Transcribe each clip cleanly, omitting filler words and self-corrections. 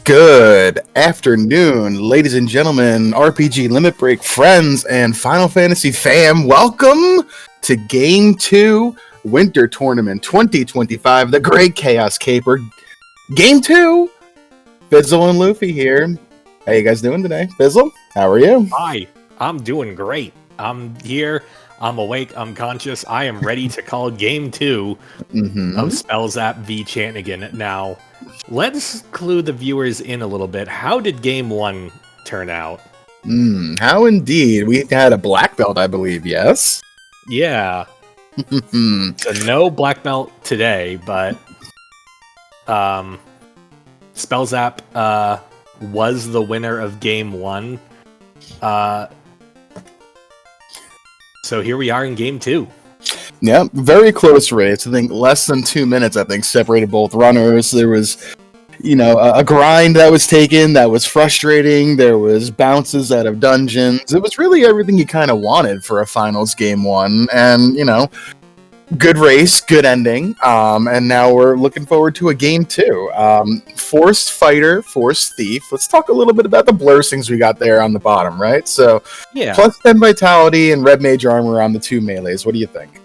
Good afternoon, ladies and gentlemen, RPG Limit Break friends, and Final Fantasy fam. Welcome to Game 2 Winter Tournament 2025, the Great Chaos Caper. Game 2, Fizzle and Luffy here. How you guys doing today? Fizzle, how are you? Hi, I'm doing great. I'm here, I'm awake, I'm conscious. I am ready to call Game 2 of Spellzapp v Chanigan. Now, let's clue the viewers in a little bit. How did Game 1 turn out? How indeed. We had a black belt, I believe, yes? Yeah. So no black belt today, but Spellzapp was the winner of Game 1. So here we are in Game 2. Yeah, very close race. I think less than 2 minutes, separated both runners. There was, a grind that was taken that was frustrating. There was bounces out of dungeons. It was really everything you kind of wanted for a finals Game 1. And, good race, good ending. And now we're looking forward to a Game 2. Forced Fighter, Forced Thief. Let's talk a little bit about the blessings we got there on the bottom, right? So, yeah. Plus 10 Vitality and Red Mage Armor on the two melees. What do you think?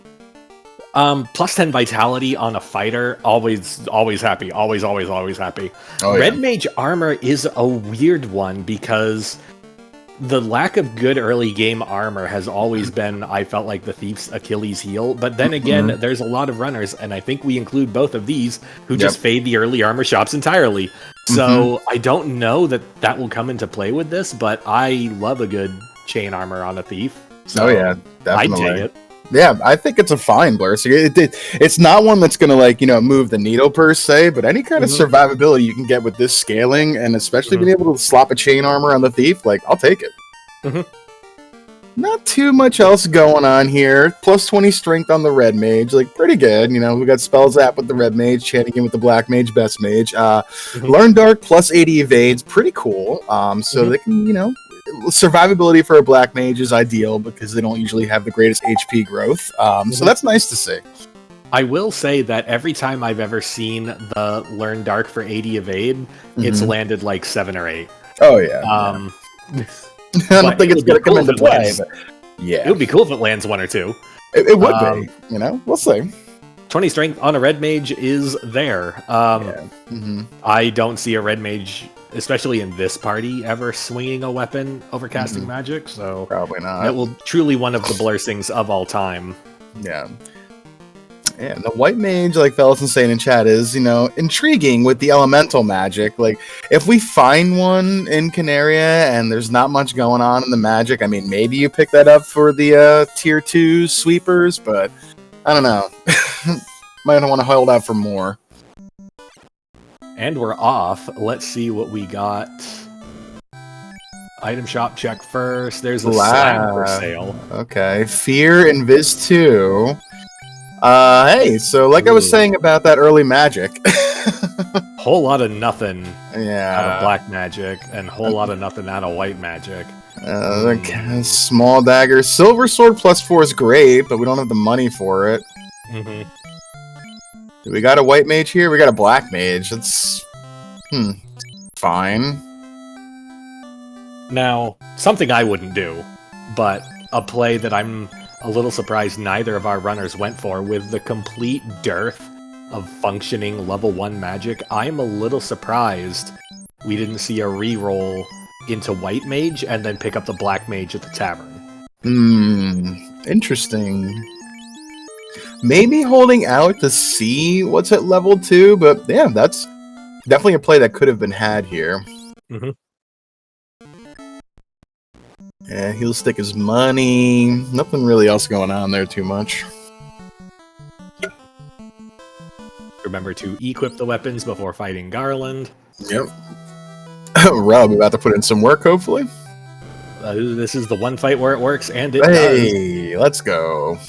Plus 10 Vitality on a fighter, always happy. Always happy. Oh, Red Mage Armor is a weird one because the lack of good early game armor has always been, I felt like, the Thief's Achilles heel. But then again, there's a lot of runners, and I think we include both of these, who just fade the early armor shops entirely. So I don't know that will come into play with this, but I love a good chain armor on a Thief. So definitely. I'd take it. Yeah, I think it's a fine blur. So it's not one that's going to, move the needle per se, but any kind of survivability you can get with this scaling, and especially being able to slap a chain armor on the Thief, I'll take it. Not too much else going on here. Plus 20 strength on the Red Mage, pretty good. We got Spellzapp with the Red Mage, Chanigan with the Black Mage, Best Mage. Learn Dark plus 80 evades, pretty cool. So they can, survivability for a Black Mage is ideal because they don't usually have the greatest HP growth. So that's nice to see. I will say that every time I've ever seen the Learn Dark for 80 evade, it's landed 7 or 8. Oh, yeah. I don't think it's going to come into play, but yeah. It would be cool if it lands 1 or 2. It would be, we'll see. 20 strength on a Red Mage is there. I don't see a Red Mage, especially in this party, ever swinging a weapon over casting magic, so probably not. That will truly one of the blessings of all time. Yeah. And the White Mage, like Fellas was saying in chat, is, intriguing with the elemental magic. If we find one in Canaria and there's not much going on in the magic, maybe you pick that up for the tier 2 sweepers, but I don't know. Might want to hold out for more. And we're off. Let's see what we got. Item shop check first. There's a slam for sale. Okay. Fear and Viz 2. Hey, so like I was saying about that early magic. Whole lot of nothing out of black magic, and whole lot of nothing out of white magic. Small dagger. Silver sword plus 4 is great, but we don't have the money for it. We got a white mage here, we got a black mage. That's fine. Now, something I wouldn't do, but a play that I'm a little surprised neither of our runners went for, with the complete dearth of functioning level 1 magic. I'm a little surprised we didn't see a reroll into white mage and then pick up the black mage at the tavern. Interesting. Maybe holding out to see what's at level 2, but yeah, that's definitely a play that could have been had here. Yeah, he'll stick his money. Nothing really else going on there too much. Remember to equip the weapons before fighting Garland. Yep. Rob about to put in some work, hopefully. This is the one fight where it works, and it does. Let's go.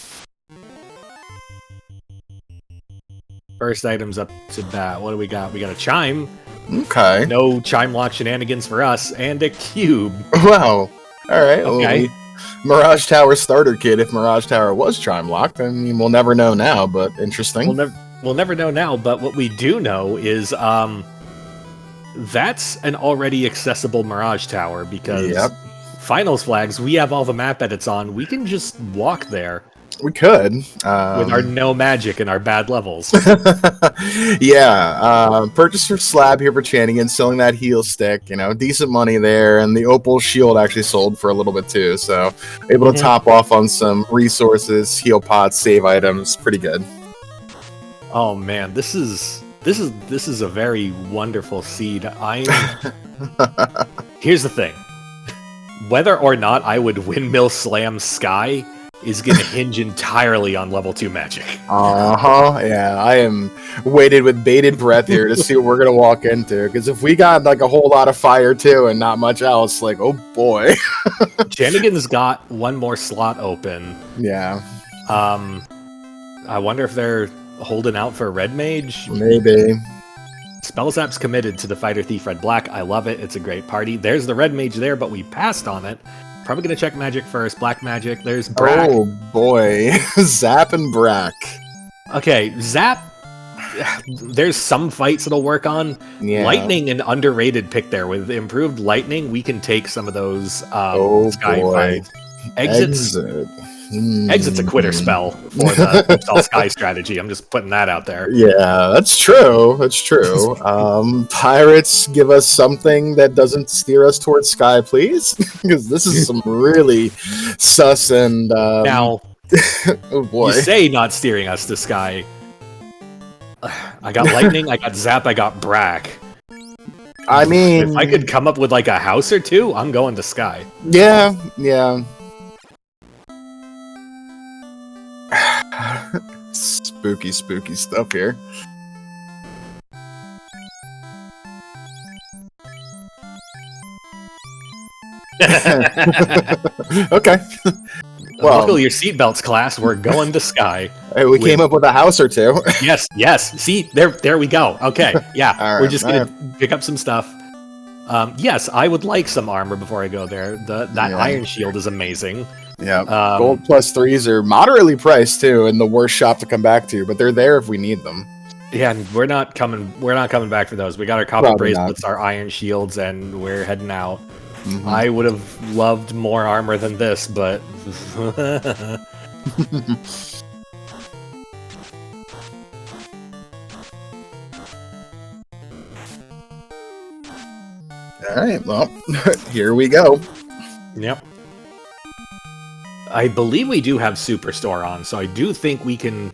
First items up to bat. What do we got? We got a chime. Okay. No chime lock shenanigans for us, and a cube. Wow. All right. Okay. Mirage Tower starter kit. If Mirage Tower was chime locked, we'll never know now. But interesting. We'll never know now. But what we do know is That's an already accessible Mirage Tower because finals flags, we have all the map edits on. We can just walk there. We could. With our no magic and our bad levels. Yeah. Purchase for slab here for Chanigan, selling that heal stick, decent money there. And the Opal Shield actually sold for a little bit too. So able to top off on some resources, heal pots, save items. Pretty good. Oh man, this is a very wonderful seed. Here's the thing. Whether or not I would windmill slam Sky is going to hinge entirely on level 2 magic. Yeah, I am waited with bated breath here to see what we're going to walk into. Because if we got like a whole lot of fire too and not much else, like, oh boy. Chanigan's got one more slot open. Yeah. I wonder if they're holding out for Red Mage? Maybe. Spellzapp's committed to the Fighter Thief Red Black. I love it. It's a great party. There's the Red Mage there, but we passed on it. Probably going to check magic first. Black magic. There's Brack. Oh, boy. Zap and Brack. Okay, Zap. There's some fights it'll work on. Yeah. Lightning, an underrated pick there. With improved Lightning, we can take some of those Sky fights. Exit's a quitter spell for the all Sky strategy. I'm just putting that out there. Yeah, that's true. That's true. Pirates, give us something that doesn't steer us towards Sky, please. Because this is some really sus and... Now, oh boy. You say not steering us to Sky. I got Lightning, I got Zap, I got Brack. I mean... If I could come up with like a house or two, I'm going to Sky. Yeah. Spooky stuff here. Okay. Well, buckle your seatbelts, class. We're going to Sky. We came up with a house or two. Yes. See, there we go. Okay, yeah. All right, we're just gonna pick up some stuff. Yes, I would like some armor before I go there. That Iron Shield is amazing. Yeah, gold +3s are moderately priced too, and the worst shop to come back to, but they're there if we need them. Yeah, and we're not coming back for those. We got our copper bracelets, our iron shields, and we're heading out. Mm-hmm. I would have loved more armor than this, but all right, well, here we go. Yep. I believe we do have Superstore on, so I do think we can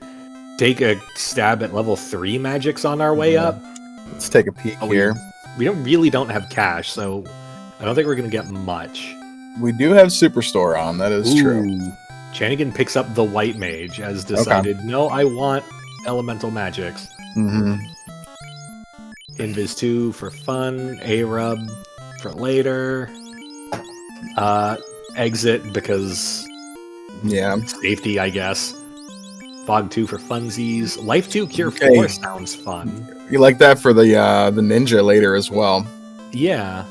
take a stab at level 3 magics on our way up. Let's take a peek here. We don't have cash, so I don't think we're going to get much. We do have Superstore on, that is true. Chanigan picks up the White Mage, as decided, no, I want elemental magics. Mm-hmm. Invis 2 for fun, A-Rub for later. Exit because... yeah. Safety, I guess. Fog 2 for funsies. Life 2 Cure 4 sounds fun. You like that for the ninja later as well. Yeah.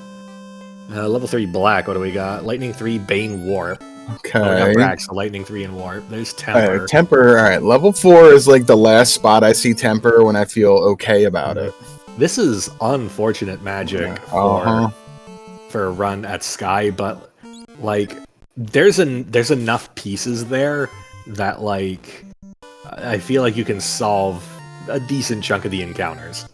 Level 3 Black, what do we got? Lightning 3 Bane Warp. Okay. Oh, we got Brack, so Lightning 3 and Warp. There's Temper. Temper, alright. Level 4 is like the last spot I see Temper when I feel okay about it. This is unfortunate magic for a run at Sky, but like there's enough pieces there that like I feel like you can solve a decent chunk of the encounters.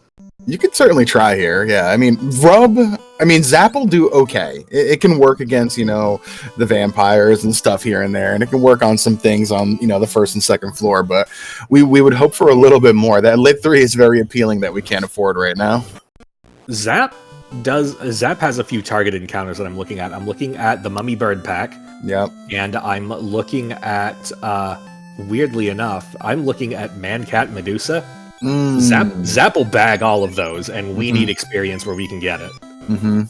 You could certainly try here, yeah. I mean, Zap will do okay. It can work against, the vampires and stuff here and there, and it can work on some things on, the first and second floor, but we would hope for a little bit more. That Lit 3 is very appealing that we can't afford right now. Zap has a few targeted encounters that I'm looking at. I'm looking at the Mummy Bird pack. Yep. And I'm looking at, weirdly enough, I'm looking at Man-Cat Medusa. Zap will bag all of those, and we need experience where we can get it. Mm-hmm.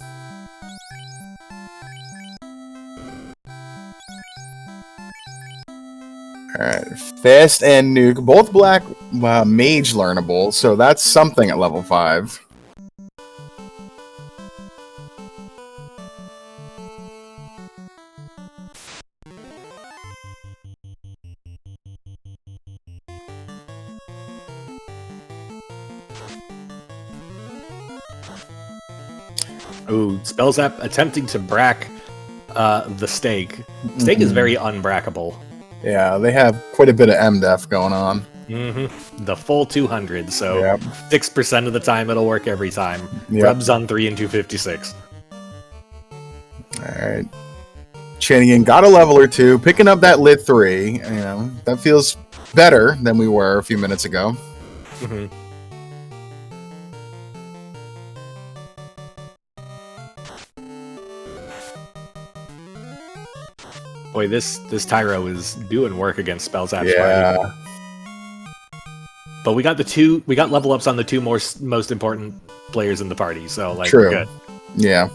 Alright, Fast and Nuke, both Black Mage learnable, so that's something at level 5. Ooh, Spellzapp attempting to brack the stake. Stake is very unbrackable. Yeah, they have quite a bit of MDEF going on. The full 200, so 6% of the time it'll work every time. Rubs on 3 and 256. Alright. Chanigan got a level or two, picking up that lit 3. You know, that feels better than we were a few minutes ago. Boy, this Tyro is doing work against Spellzapp's party. But we got level ups on the two most important players in the party, so like we're good. Yeah.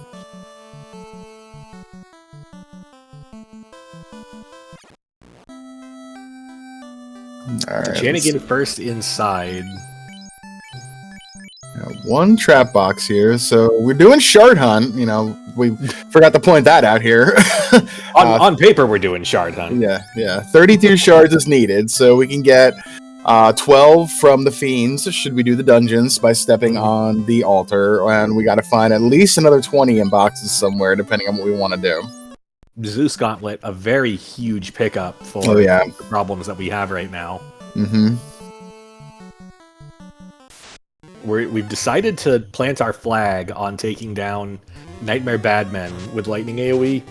All right, Chanigan first inside. One trap box here, so we're doing shard hunt. You know, we forgot to point that out here. on paper, we're doing shard hunt. Yeah. 32 shards is needed, so we can get 12 from the Fiends, should we do the dungeons, by stepping on the altar, and we got to find at least another 20 in boxes somewhere, depending on what we want to do. Zeus Gauntlet, a very huge pickup for the problems that we have right now. We've decided to plant our flag on taking down Nightmare Badmen with Lightning AoE.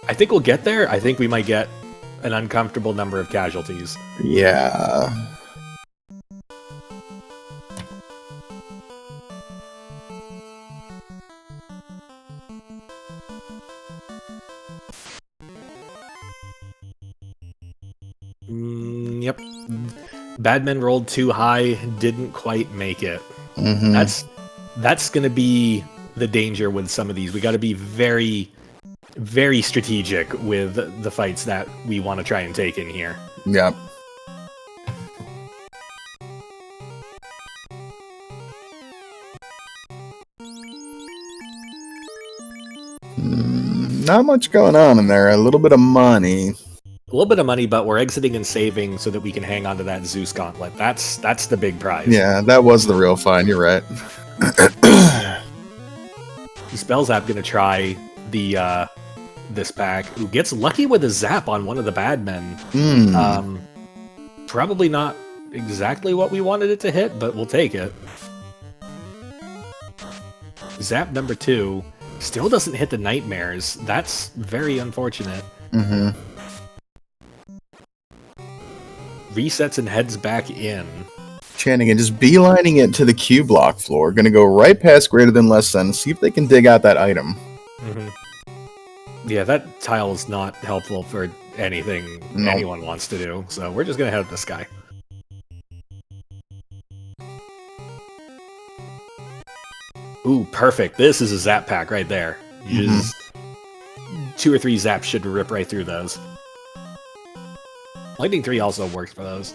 I think we'll get there. I think we might get an uncomfortable number of casualties. Yeah. Yep. Badmen rolled too high, didn't quite make it. That's going to be the danger with some of these. We got to be very, very strategic with the fights that we want to try and take in here. Yep. Not much going on in there. A little bit of money. A little bit of money, but we're exiting and saving so that we can hang on to that Zeus Gauntlet. That's the big prize. Yeah, that was the real find. You're right. Spellzapp gonna try the this pack. Who gets lucky with a zap on one of the Badmen. Probably not exactly what we wanted it to hit, but we'll take it. Zap number 2 still doesn't hit the Nightmares. That's very unfortunate. Resets and heads back in. Chanigan just beelining it to the Q block floor. Gonna go right past greater than less than, see if they can dig out that item. Yeah, that tile is not helpful for anything anyone wants to do, so we're just gonna head up this guy. Ooh, perfect. This is a zap pack right there. You just 2 or 3 zaps should rip right through those. Lightning 3 also works for those.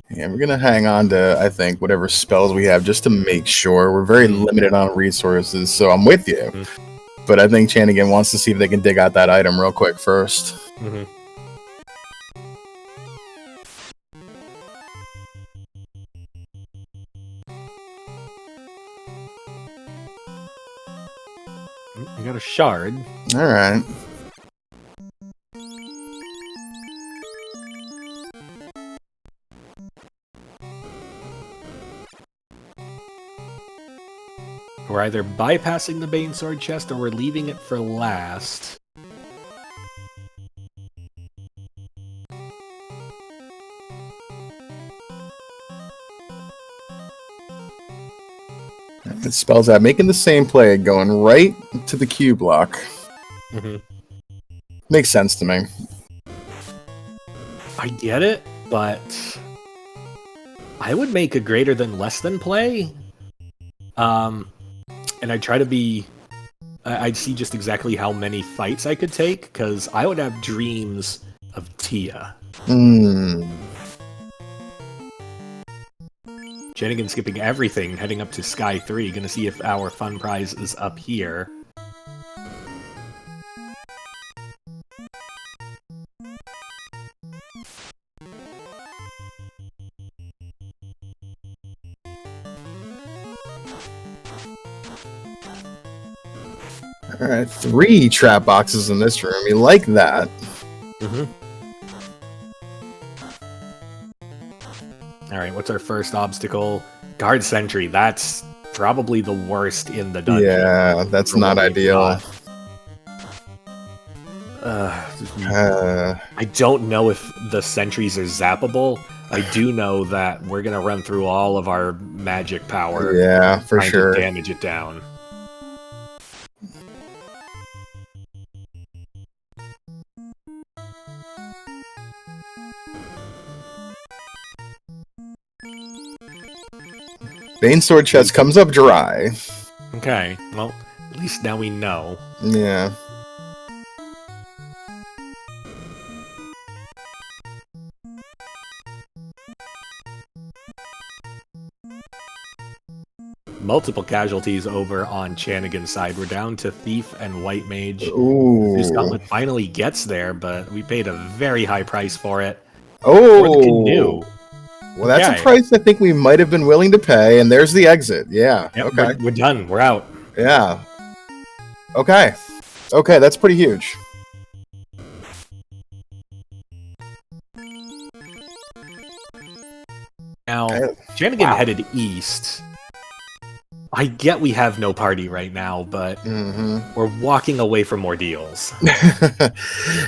Yeah, we're gonna hang on to, I think, whatever spells we have just to make sure. We're very limited on resources, so I'm with you. But I think Chanigan wants to see if they can dig out that item real quick first. We got a shard. Alright. We're either bypassing the Bane Sword chest or we're leaving it for last. It spells out making the same play, going right to the Q block. Makes sense to me. I get it, but I would make a greater than less than play. And I'd try to be... I'd see just exactly how many fights I could take, because I would have dreams of Tia. Chanigan skipping everything, heading up to Sky 3, gonna see if our fun prize is up here. All right, 3 trap boxes in this room. You like that? All right, what's our first obstacle? Guard sentry. That's probably the worst in the dungeon. Yeah, that's not ideal. I don't know if the sentries are zappable. I do know that we're gonna run through all of our magic power. Yeah, for sure. To damage it down. Bane Sword chest comes up dry. Okay, well, at least now we know. Yeah. Multiple casualties over on Chanigan's side. We're down to Thief and White Mage. Ooh. Scotland finally gets there, but we paid a very high price for it. Oh. For the canoe. Well, that's a price I think we might have been willing to pay, and there's the exit. Yeah. Yep, okay. We're done. We're out. Yeah. Okay. Okay, that's pretty huge. Now, Chanigan headed east. I get we have no party right now, but we're walking away from Ordeals.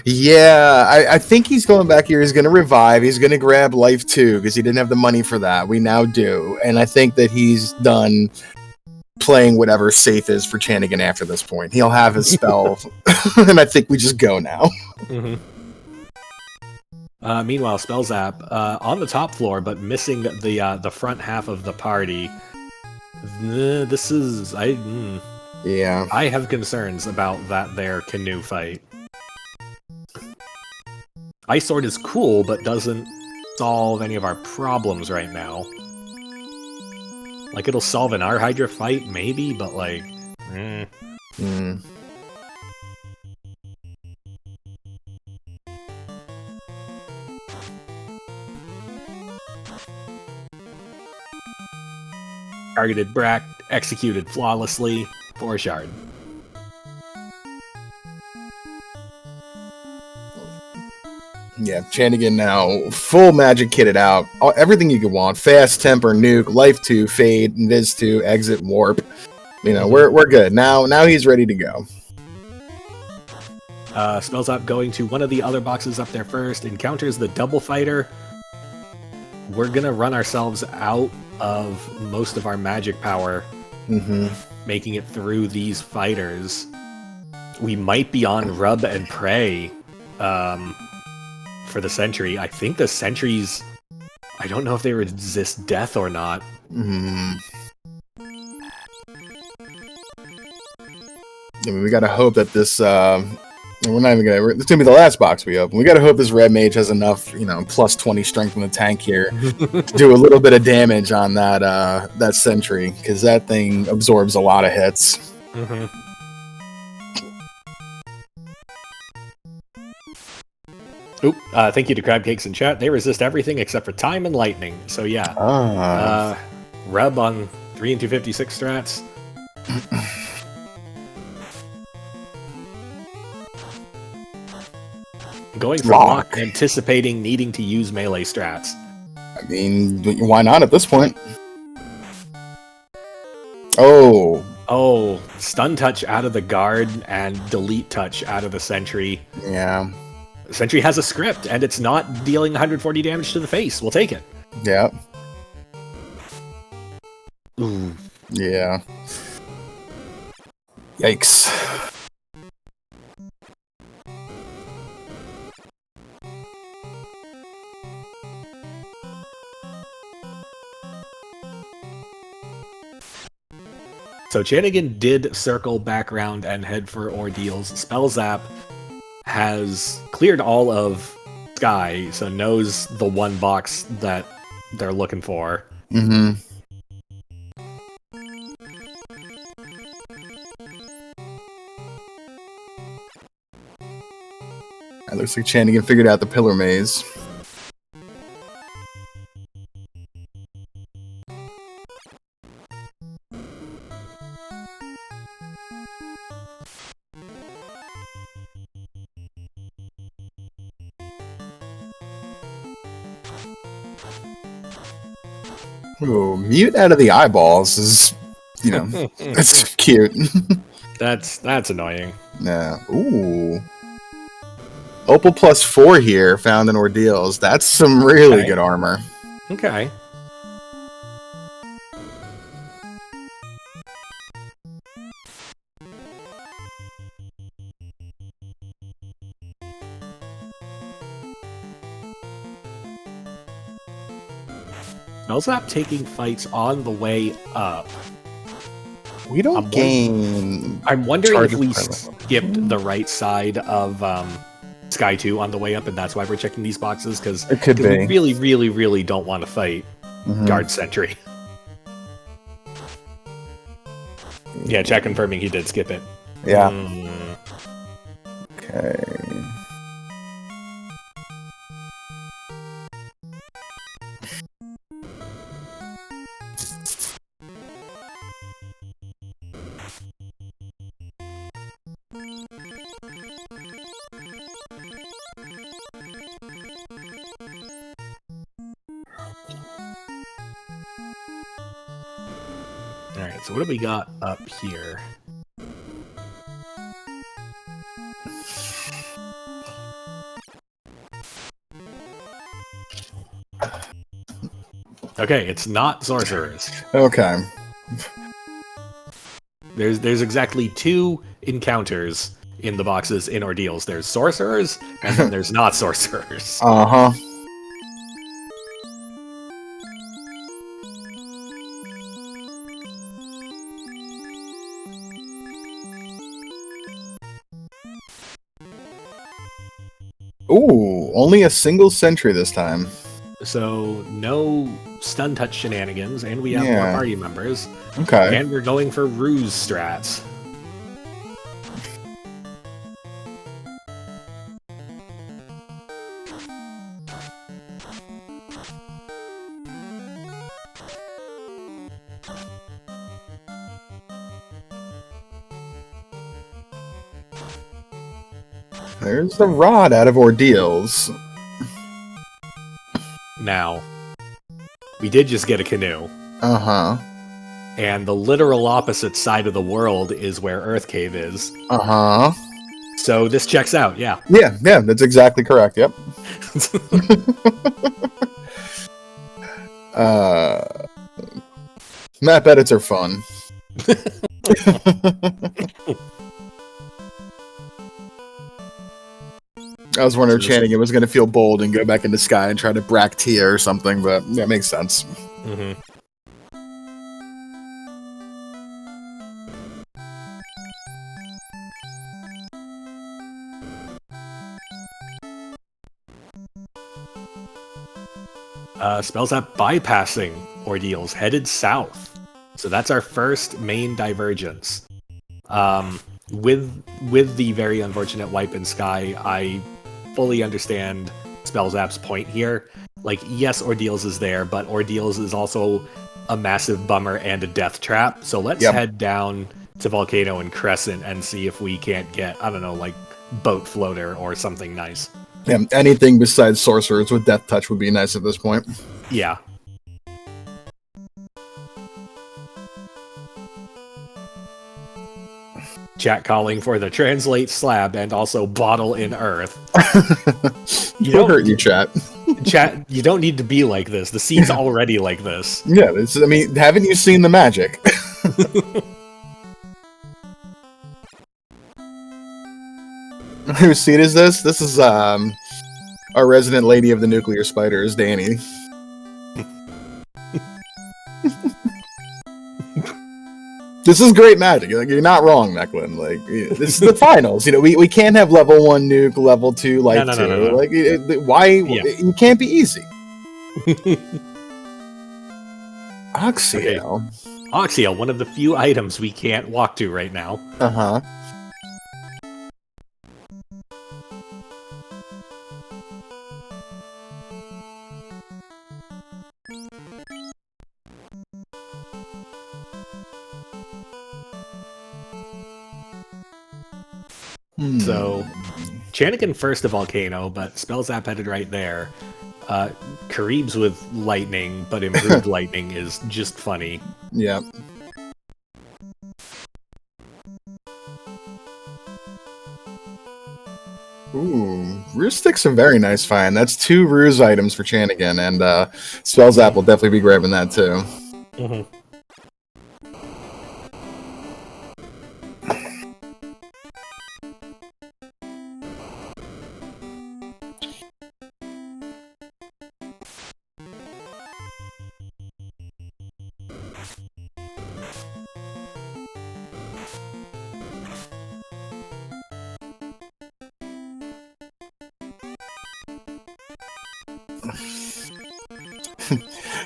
Yeah, I think he's going back here. He's going to revive. He's going to grab Life 2 because he didn't have the money for that. We now do. And I think that he's done playing whatever safe is for Chanigan after this point. He'll have his spell. And I think we just go now. Meanwhile, Spellzapp on the top floor, but missing the front half of the party. This is yeah. I have concerns about that there canoe fight. Ice Sword is cool, but doesn't solve any of our problems right now. Like, it'll solve an R-Hydra fight, maybe, but like, Targeted Brack, executed flawlessly, 4 shard. Yeah, Chanigan now full magic kitted out. Everything you could want. Fast, temper, nuke, life 2, fade, invis 2, exit, warp. You know, we're good. Now he's ready to go. Spellzapp going to one of the other boxes up there first, encounters the double fighter. We're gonna run ourselves out of most of our magic power, making it through these fighters. We might be on Rub and Pray for the sentry. I think the sentries, I don't know if they resist death or not. I mean, we gotta hope that this we're not even gonna. It's gonna be the last box we open. We gotta hope this red mage has enough, you know, plus 20 strength in the tank here to do a little bit of damage on that that sentry, because that thing absorbs a lot of hits. Oop! Thank you to Crab Cakes in chat. They resist everything except for time and lightning. So yeah, Rub on 3 and 256 strats. Going for lock, anticipating needing to use melee strats. I mean, why not at this point? Oh, stun touch out of the guard and delete touch out of the sentry. Yeah. Sentry has a script, and it's not dealing 140 damage to the face. We'll take it. Yeah. Ooh. Yeah. Yikes. So Chanigan did circle back around and head for Ordeals. Spellzapp has cleared all of Sky, so knows the one box that they're looking for. It looks like Chanigan figured out the pillar maze. Ooh, mute out of the eyeballs is, it's cute. That's annoying. Yeah. Ooh. Opal +4 here, found in Ordeals. That's some really good armor. Okay. Spellzapp taking fights on the way up. We don't gain. I'm wondering if we skipped the right side of Sky 2 on the way up, and that's why we're checking these boxes, because we really, really, really don't want to fight Guard Sentry. Yeah, chat confirming he did skip it. Yeah. Okay. Alright, so what do we got up here? Okay, it's not sorcerers. Okay. There's exactly 2 encounters in the boxes in Ordeals. There's sorcerers, and then there's not sorcerers. Uh-huh. Ooh, only a single sentry this time. So, no stun touch shenanigans, and we have more party members. Okay. And we're going for ruse strats. There's the rod out of Ordeals. Now, we did just get a canoe. Uh-huh. And the literal opposite side of the world is where Earth Cave is. Uh-huh. So this checks out, yeah. Yeah, that's exactly correct, yep. Map edits are fun. I was wondering if Chanigan was going to feel bold and go back into Sky and try to brack Tia or something, but that makes sense. Mm-hmm. Spellzapp bypassing Ordeals, headed south. So that's our first main divergence. With the very unfortunate wipe in Sky, I fully understand Spellzapp's point here. Like, yes, Ordeals is there, but Ordeals is also a massive bummer and a death trap. So let's head down to Volcano and Crescent and see if we can't get, I don't know, like boat floater or something nice. Yeah, anything besides sorcerers with death touch would be nice at this point. Yeah. Chat calling for the translate slab and also bottle in earth. You don't hurt you, chat. Chat, you don't need to be like this. The scene's already like this. Yeah, I mean, haven't you seen the magic? Whose seat is this? This is our resident lady of the nuclear spiders, Danny. This is great magic. Like, you're not wrong, Mecklin. Like, this is the finals. You know, we can't have level 1 nuke, level 2, life 2. No. Like, why? Yeah. It can't be easy. Oxio. Okay. Oxio, one of the few items we can't walk to right now. Uh-huh. So, Chanigan first to Volcano, but Spellzapp headed right there. Karib's with lightning, but improved lightning is just funny. Yeah. Ooh, Ruse Stick's a very nice find. That's 2 Ruse items for Chanigan, and Spellzapp will definitely be grabbing that too. Mm-hmm.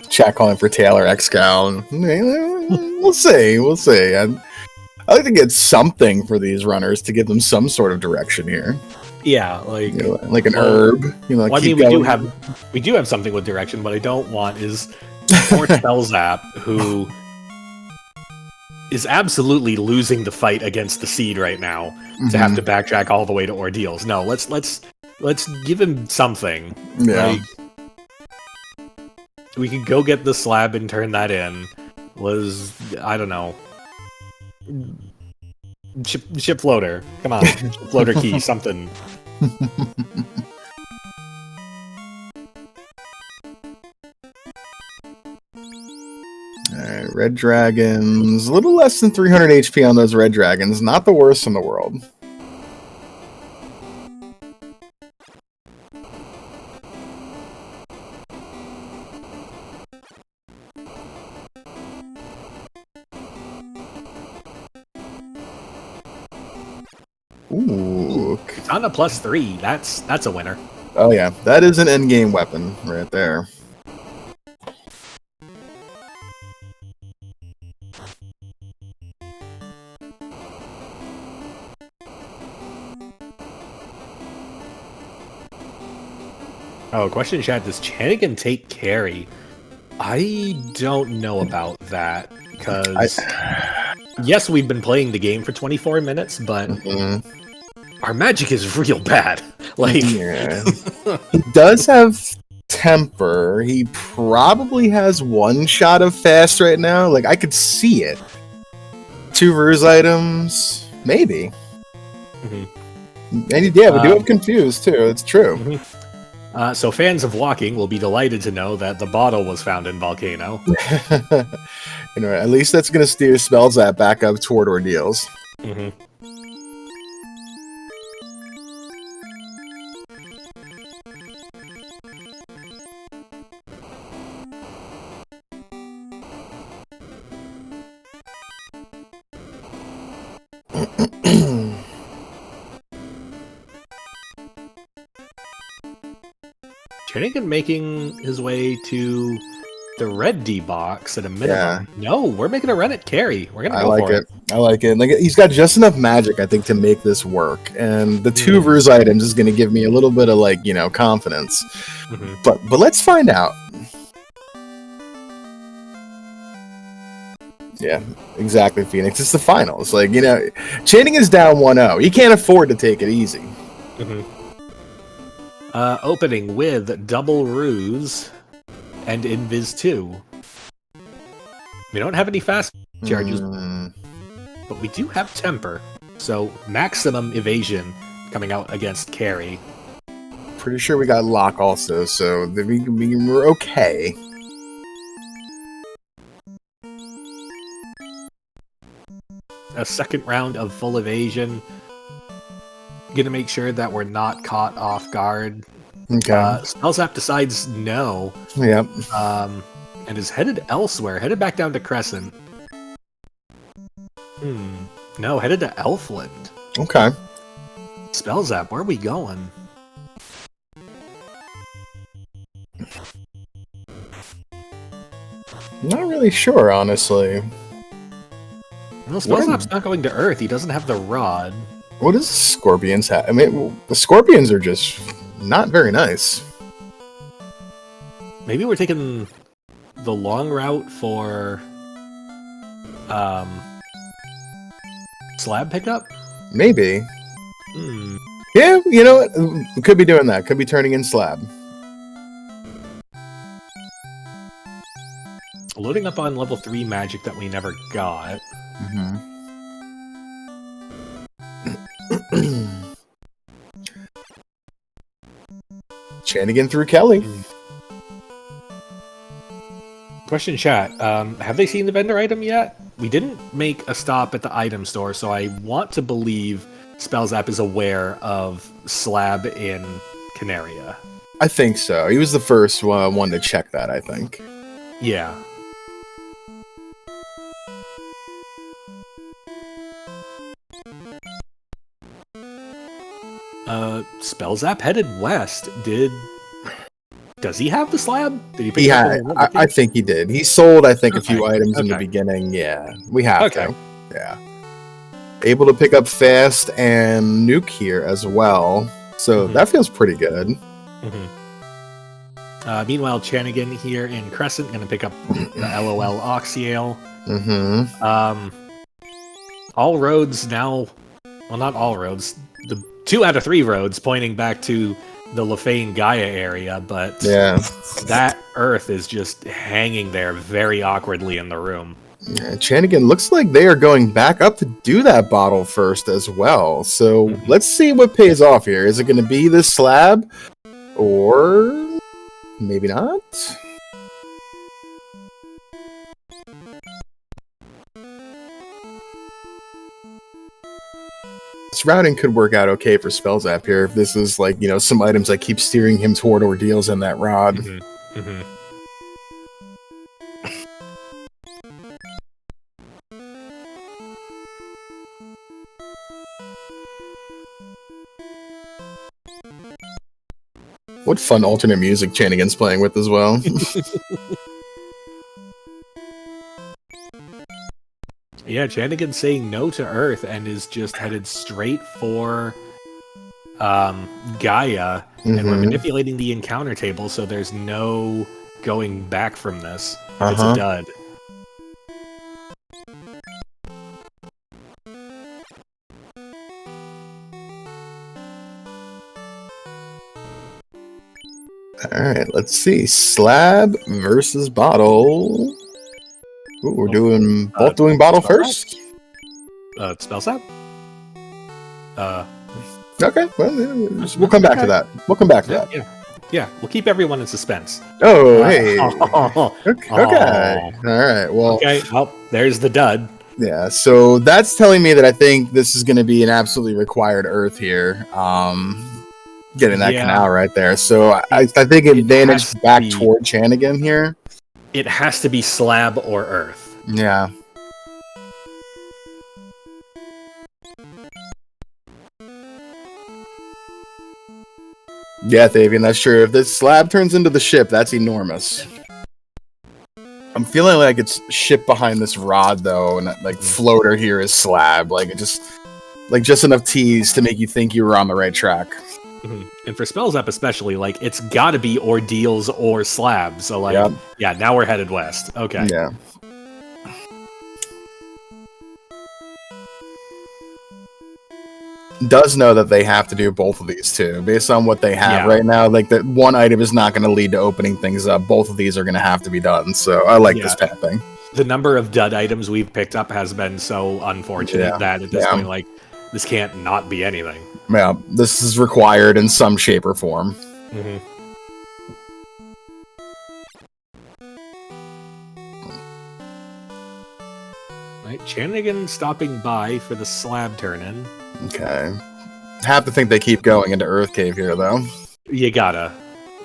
Chat calling for Taylor Excal. We'll see. We'll see. I like to get something for these runners to give them some sort of direction here. Yeah, like like an herb. Well, I mean, we do have something with direction. What I don't want is poor Spellzapp, who is absolutely losing the fight against the seed right now, to have to backtrack all the way to Ordeals. No, let's give him something. Yeah. Like, we could go get the slab and turn that in. I don't know. Ship floater. Come on. Ship floater key, something. Alright, red dragons. A little less than 300 HP on those red dragons. Not the worst in the world. Ooh. It's on a +3. That's a winner. Oh yeah, that is an endgame weapon right there. Oh, question in chat, does Chanigan take carry? I don't know about that, because yes, we've been playing the game for 24 minutes, but our magic is real bad. Like, yeah. He does have temper. He probably has 1 shot of fast right now. Like, I could see it. 2 Ruse items, maybe. And yeah, we do have confused too. It's true. So fans of walking will be delighted to know that the bottle was found in Volcano. You know, at least that's going to steer Spellzapp back up toward Ordeals. Chanigan making his way to the red D box at a minimum. Yeah. No, we're making a run at carry. We're gonna I go like for it. I like it. Like, he's got just enough magic, I think, to make this work. And the 2 Ruse items is going to give me a little bit of, like, you know, confidence. But let's find out. Yeah, exactly, Phoenix. It's the finals. Like, you know, Chanigan is down 1-0. He can't afford to take it easy. Opening with double Ruse and Invis 2. We don't have any fast charges, but we do have temper, so maximum evasion coming out against carry. Pretty sure we got lock also, so we're okay. A second round of full evasion. Gonna make sure that we're not caught off guard. Okay. Spellzapp decides no. Yep. And is headed elsewhere. Headed back down to Crescent. No, headed to Elfland. Okay. Spellzapp, where are we going? Not really sure, honestly. Well, Spellzapp's not going to Earth. He doesn't have the rod. What does Scorpions have? I mean, the Scorpions are just not very nice. Maybe we're taking the long route for slab pickup? Maybe. Hmm. Yeah, you know what? We could be doing that. Could be turning in slab. loading up on level 3 magic that we never got. Chanigan through Kelly. Question chat, have they seen the vendor item yet? We didn't make a stop at the item store, so I want to believe Spellzapp is aware of Slab in Canaria. I think so. He was the first one to check that, I think. Yeah. Spellzapp headed west. Does he have the slab? Did he pick it up? I think he did. He sold, I think, a few items in the beginning. Yeah, we have to. Yeah. Able to pick up fast and nuke here as well. So that feels pretty good. Meanwhile, Chanigan here in Crescent going to pick up the LOL Oxyale. All roads now... Well, not all roads. The 2 out of 3 roads pointing back to the Lefane Gaia area, but that Earth is just hanging there very awkwardly in the room. Yeah, Chanigan looks like they are going back up to do that bottle first as well. So let's see what pays off here. Is it going to be this slab? Or maybe not? This routing could work out okay for Spellzapp here if this is like, some items that keep steering him toward Ordeals and that rod. What fun alternate music Chanigan's playing with as well. Yeah, Chanigan's saying no to Earth and is just headed straight for Gaia, and we're manipulating the encounter table, so there's no going back from this. It's a dud. Alright, let's see. Slab versus bottle. Ooh, we're doing both doing bottle first? Spellzapp? Okay, well, we'll come back to that. We'll come back to that. Yeah, we'll keep everyone in suspense. Oh, hey. Okay. Alright, well... Okay, well, there's the dud. Yeah, so that's telling me that I think this is going to be an absolutely required Earth here. Getting that canal right there. So I think advantage back toward Chanigan here. It has to be slab or Earth. Yeah. Yeah, Thavian, that's true. If this slab turns into the ship, that's enormous. I'm feeling like it's ship behind this rod, though, and like floater here is slab. Like, just enough tease to make you think you were on the right track. And for Spellzapp especially, like, it's gotta be Ordeals or Slab, so like, yeah, now we're headed west. Okay. Yeah. Does know that they have to do both of these too, based on what they have right now. Like, that one item is not going to lead to opening things up. Both of these are going to have to be done, so I like this pathing. The number of dud items we've picked up has been so unfortunate that at this point, like, this can't not be anything. Yeah, this is required in some shape or form. Right, Chanigan stopping by for the slab turn-in. Okay. Have to think they keep going into Earth Cave here, though. You gotta.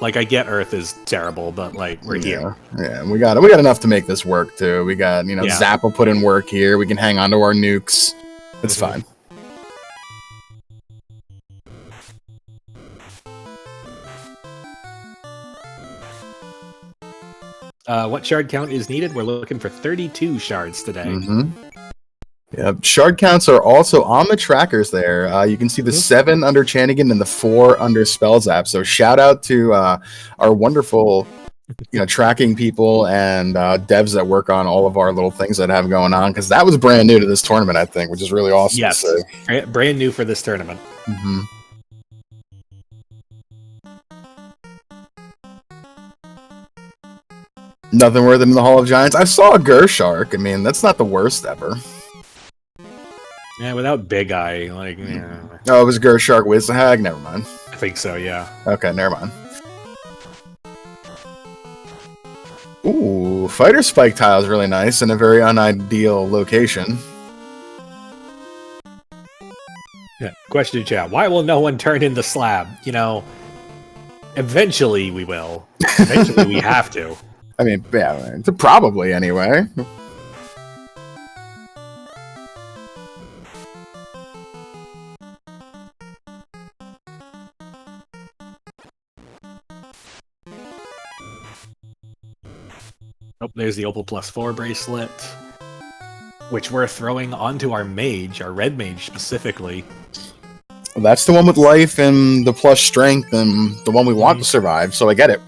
Like, I get Earth is terrible, but, like, we're here. Yeah, we got enough to make this work, too. We got, Zap will put in work here. We can hang on to our nukes. It's fine. What shard count is needed? We're looking for 32 shards today. Yep. Shard counts are also on the trackers there. You can see the 7 under Chanigan and the 4 under Spellzapp. So shout out to our wonderful, tracking people and devs that work on all of our little things that have going on, because that was brand new to this tournament, I think, which is really awesome. Yes, to see. Brand new for this tournament. Nothing worth it in the Hall of Giants. I saw a Gershark. I mean, that's not the worst ever. Yeah, without Big Eye, like. Yeah. Oh, it was Gershark Wizahag? Never mind. I think so, yeah. Okay, never mind. Ooh, Fighter Spike tile is really nice in a very unideal location. Yeah. Question in chat: why will no one turn into Slab? You know, eventually we will. Eventually we have to. I mean, yeah, probably anyway. Oh, there's the Opal +4 bracelet, which we're throwing onto our mage, our red mage specifically. That's the one with life and the plus strength and the one we want to survive, so I get it.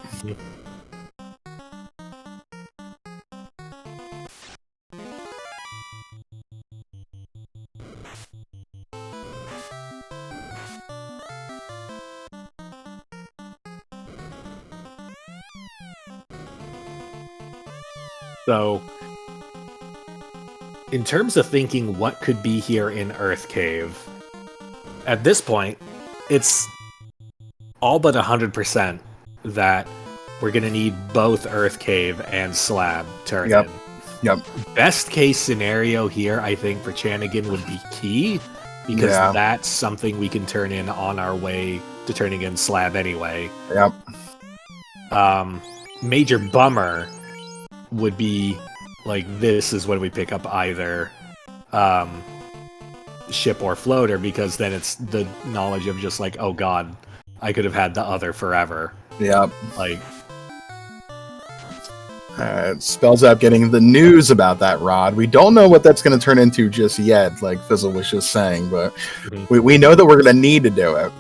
So, in terms of thinking what could be here in Earth Cave, at this point, it's all but 100% that we're going to need both Earth Cave and Slab turn in. Yep. Best case scenario here, I think, for Chanigan would be Key, because that's something we can turn in on our way to turning in Slab anyway. Yep. Major bummer would be, like, this is when we pick up either ship or floater, because then it's the knowledge of just like, oh god, I could have had the other forever. Yep. Like, Spellzapp getting the news about that rod. We don't know what that's going to turn into just yet, like Fizzle was just saying, but we know that we're going to need to do it.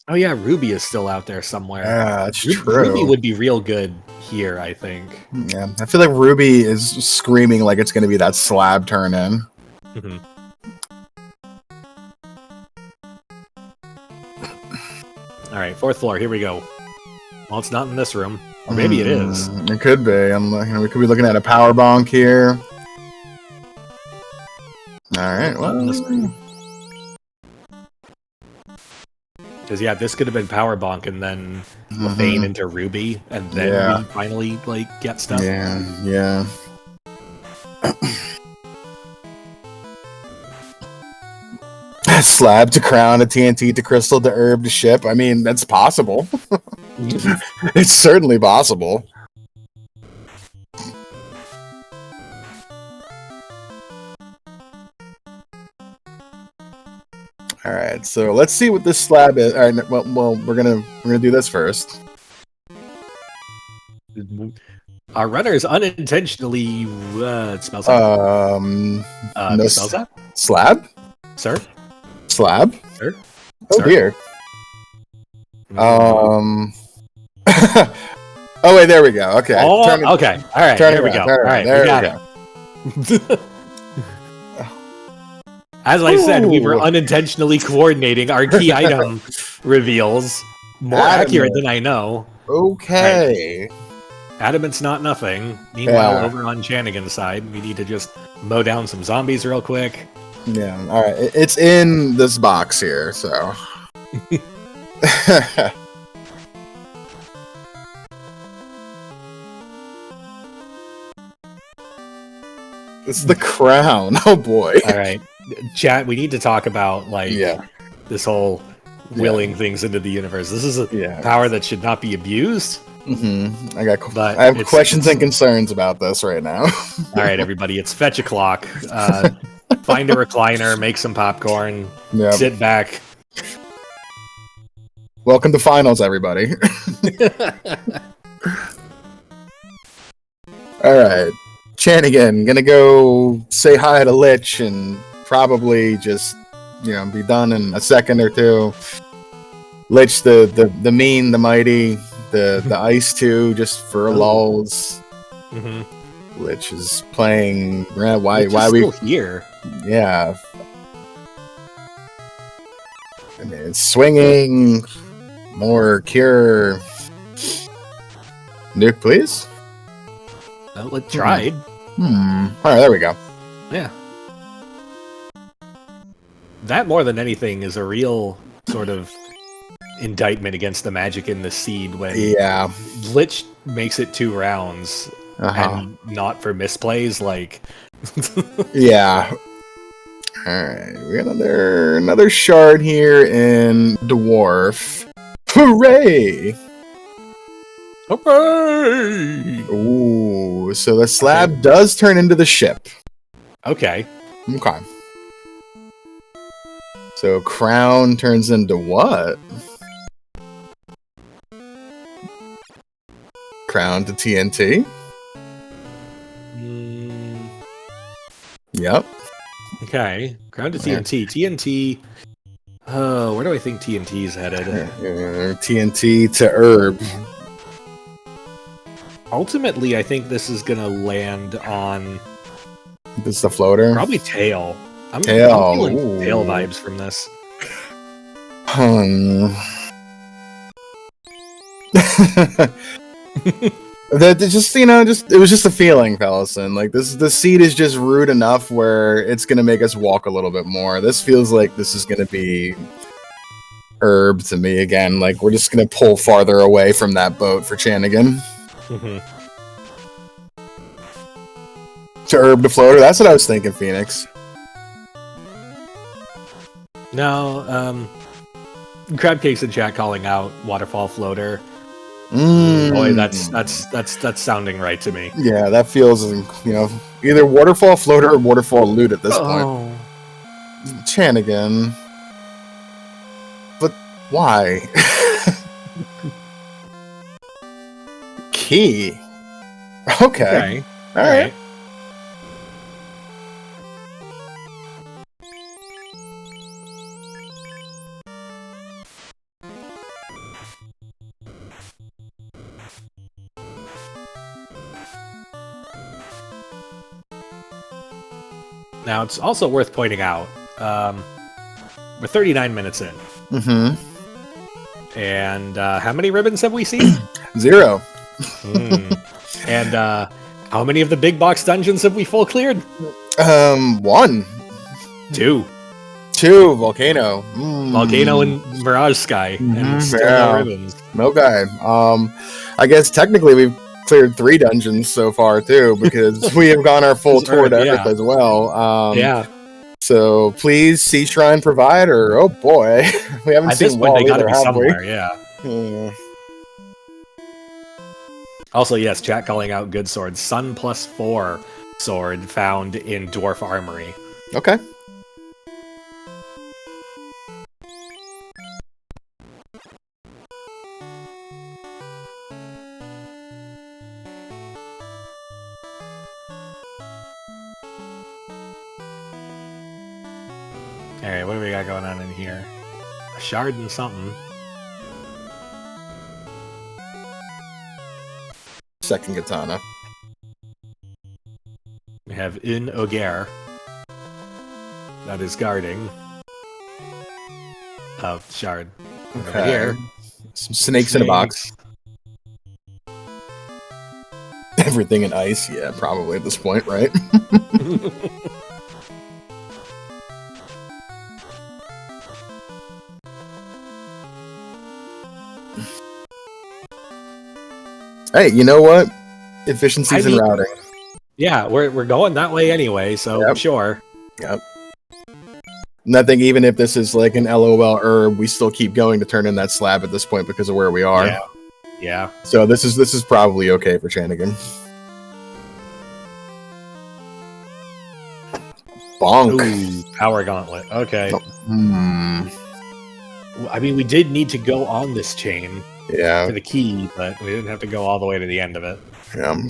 oh yeah, Ruby is still out there somewhere. Yeah, that's true. Ruby would be real good here, I think. Yeah, I feel like Ruby is screaming like it's going to be that Slab turn in. Mm-hmm. All right, 4th floor. Here we go. Well, it's not in this room, or maybe it is. It could be. We could be looking at a power bonk here. All right. Well, because yeah, this could have been power bonk and then Lethane into Ruby, and then we finally like get stuff. Yeah. Slab to crown, a TNT to crystal to herb to ship. I mean, that's possible. It's certainly possible. All right, so let's see what this slab is. All right, well, we're gonna do this first. Our runners unintentionally Spellzapp. Spellzapp? Slab? Sir? Slab? Sir? Oh, dear. Oh, wait, there we go. Okay. Oh, okay. All right, there we go. All right, there we got it. As I said, we were unintentionally coordinating our key item reveals. More accurate than I know. Okay. Right. Adamant's not nothing. Meanwhile, over on Chanigan's side, we need to just mow down some zombies real quick. Yeah, alright. It's in this box here, so... It's the crown. Oh boy. Alright. Chat, we need to talk about, like, this whole willing things into the universe. This is a power that should not be abused. I have questions and concerns about this right now. Alright, everybody, it's fetch o'clock. Find a recliner, make some popcorn, sit back. Welcome to finals, everybody. Alright. Chanigan, gonna go say hi to Lich and probably just, be done in a second or two. Lich, the mean, the mighty, the ice too, just for lulls. Lich is playing. Why? Lich is why we still here? Yeah. I mean, it's swinging. More cure. Nuke, please. Well, it tried. All right, there we go. Yeah. That, more than anything, is a real sort of indictment against the magic in the seed when Lich makes it 2 rounds and not for misplays, like... Yeah. Alright, we got another shard here in Dwarf. Hooray! Hooray! Ooh, so the slab does turn into the ship. Okay. Okay. So crown turns into what? Crown to TNT? Yep. Okay. Crown to TNT. TNT... where do I think TNT's headed? TNT to herb. Ultimately, I think this is gonna land on... This is the floater? Probably tail. I'm feeling tail vibes from this. That just it was just a feeling, Pellison. Like the seed is just rude enough where it's gonna make us walk a little bit more. This feels like this is gonna be herb to me again. Like we're just gonna pull farther away from that boat for Chanigan. To herb to floater. That's what I was thinking, Phoenix. No, Crab Cakes in chat calling out waterfall floater. Boy, that's sounding right to me. Yeah, that feels, either waterfall floater or waterfall loot at this point. Chanigan. But why? Key. Okay. All right. Now, it's also worth pointing out, we're 39 minutes in. And how many ribbons have we seen? 0. And how many of the big box dungeons have we full cleared? 1. 2. 2, Volcano. Volcano and Mirage Sky. And still no ribbons. Okay. I guess technically we've cleared 3 dungeons so far too, because we have gone our full tour to Earth as well. So please, Sea Shrine Provider. Oh boy, we haven't at seen this point. They got to be somewhere. Yeah. Also, yes, chat calling out good sword. Sun +4 sword found in Dwarf Armory. Okay. Alright, what do we got going on in here? A shard and something. Second katana. We have In Ogair. That is guarding. Oh, shard. Okay. Over here. Some snakes in a box. Everything in ice, yeah, probably at this point, right? Hey, you know what? Efficiencies in routing. Yeah, we're going that way anyway, so sure. Yep. And I think even if this is like an LOL herb, we still keep going to turn in that slab at this point because of where we are. Yeah. So this is probably okay for Chanigan. Bonk. Ooh, power gauntlet. Okay. I mean, we did need to go on this chain for the key, but we didn't have to go all the way to the end of it.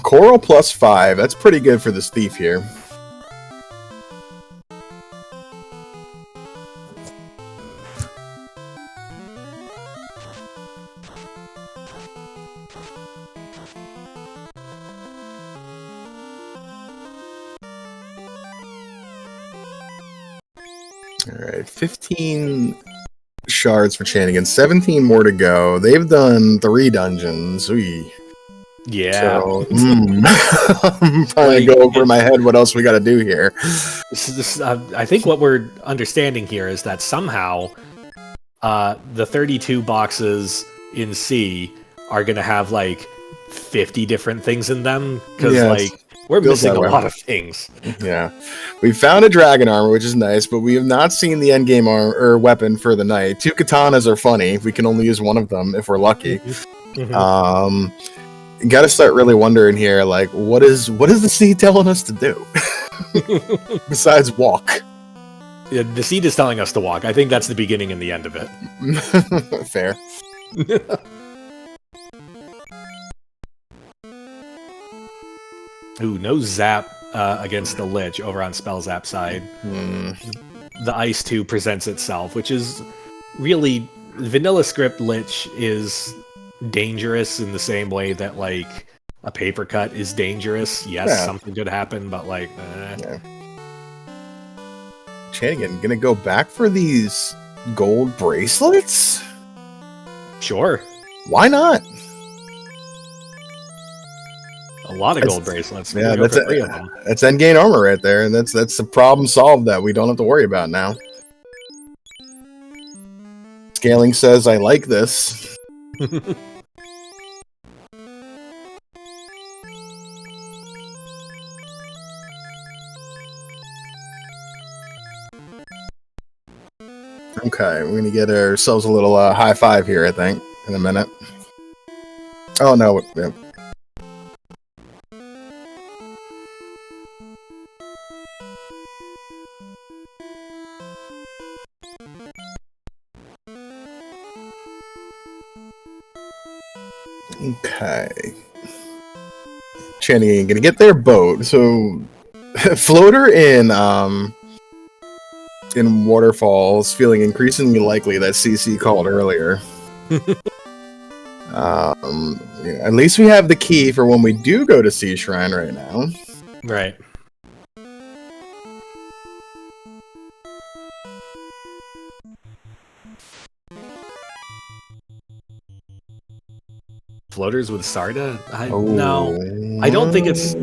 Coral +5. That's pretty good for this thief here. Alright, 15 shards for Chanigan, 17 more to go. They've done 3 dungeons. Yeah. So, I'm trying to go over my head what else we got to do here. I think what we're understanding here is that somehow the 32 boxes in C are going to have like 50 different things in them because like we're missing a lot of things. Yeah, we found a dragon armor, which is nice, but we have not seen the endgame armor or weapon for the knight. 2 katanas are funny. We can only use one of them if we're lucky. Got to start really wondering here, like, what is the seed telling us to do besides walk? Yeah, the seed is telling us to walk. I think that's the beginning and the end of it. Fair. Ooh, no zap against the Lich over on Spellzapp side. The Ice 2 presents itself, which is really... Vanilla script Lich is dangerous in the same way that, like, a paper cut is dangerous. Yes, something could happen, but, like... Chanigan, gonna go back for these gold bracelets? Sure. Why not? A lot of gold bracelets. Yeah, that's endgame armor right there, and that's the problem solved that we don't have to worry about now. Scaling says I like this. Okay, we're gonna get ourselves a little high five here, I think, in a minute. Oh no, yeah. Okay. Chanigan gonna get their boat. So floater in waterfalls, feeling increasingly likely that CC called earlier. At least we have the key for when we do go to Sea Shrine right now. Right. Floaters with Sarda? No, I don't think it's...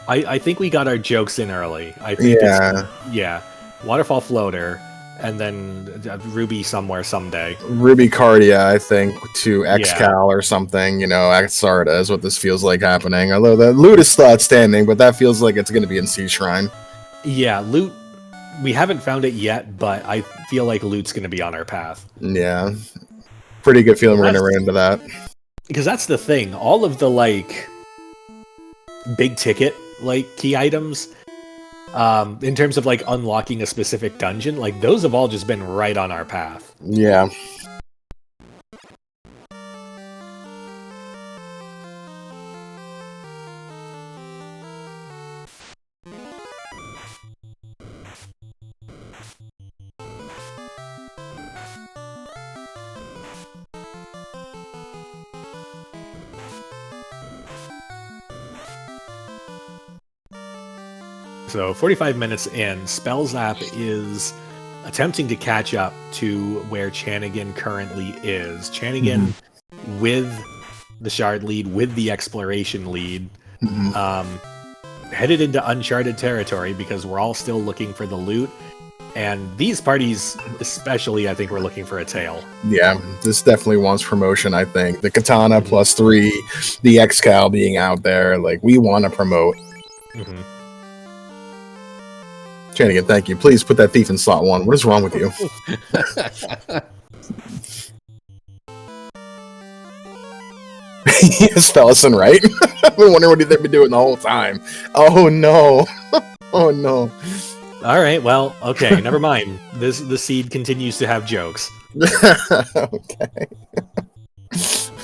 I think we got our jokes in early. I think it's Waterfall Floater, and then Ruby somewhere someday. Ruby Cardia, I think, to Xcal or something, Sarda is what this feels like happening. Although the loot is still outstanding, but that feels like it's going to be in Sea Shrine. Yeah, loot, we haven't found it yet, but I feel like loot's going to be on our path. Yeah. Pretty good feeling we're going to run into that. Because that's the thing, all of the, like, big ticket, like, key items... in terms of, like, unlocking a specific dungeon, like, those have all just been right on our path. Yeah. So 45 minutes in, Spellzapp is attempting to catch up to where Chanigan currently is. Chanigan with the shard lead, with the exploration lead, headed into uncharted territory because we're all still looking for the loot. And these parties, especially, I think we're looking for a tail. Yeah, this definitely wants promotion, I think. The Katana +3, the Xcal being out there, like, we want to promote. Chanigan, thank you. Please put that thief in slot 1. What is wrong with you? Yes, Fellison, right? I've been wondering what they've been doing the whole time. Oh, no. Oh, no. All right, well, okay, never mind. The seed continues to have jokes. Okay.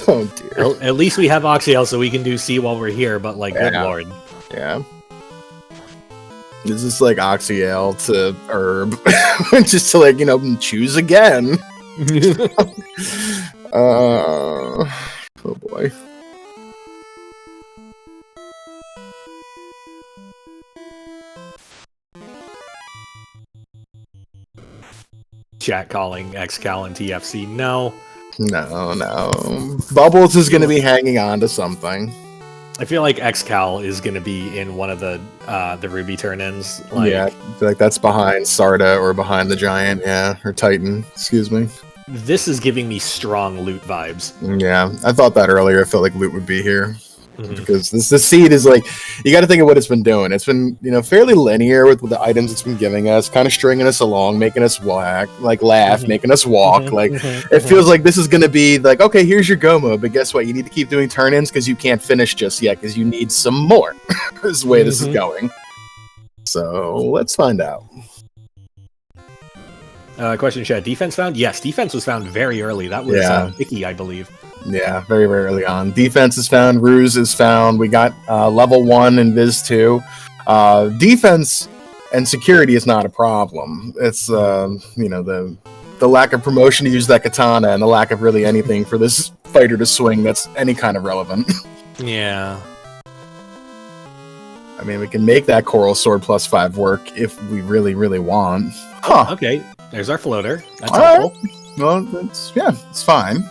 Oh, dear. At least we have Oxyel, so we can do C while we're here, but, like, good lord. Yeah. This is like Oxyale to Herb. Just to, like, choose again. Oh boy. Chat calling XCal and TFC. No. No. Bubbles is going to be hanging on to something. I feel like XCal is going to be in one of the Ruby turn-ins. Like, yeah, I feel like that's behind Sarda or behind the Giant, or Titan, excuse me. This is giving me strong loot vibes. Yeah, I thought that earlier. I felt like loot would be here. Because the seed is like, you got to think of what it's been doing. It's been, fairly linear with the items it's been giving us, kind of stringing us along, making us laugh, making us walk. It feels like this is going to be like, okay, here's your go mode, but guess what? You need to keep doing turn-ins because you can't finish just yet because you need some more. This is the way this is going. So let's find out. Question chat. Defense found? Yes, defense was found very early. That was Vicky, I believe. Yeah, very, very early on. Defense is found. Ruse is found. We got level 1 and Viz 2. Defense and security is not a problem. It's, the lack of promotion to use that katana and the lack of really anything for this fighter to swing that's any kind of relevant. Yeah. I mean, we can make that Coral Sword +5 work if we really, really want. Huh. Okay, there's our floater. That's all helpful. Right. Well, it's fine.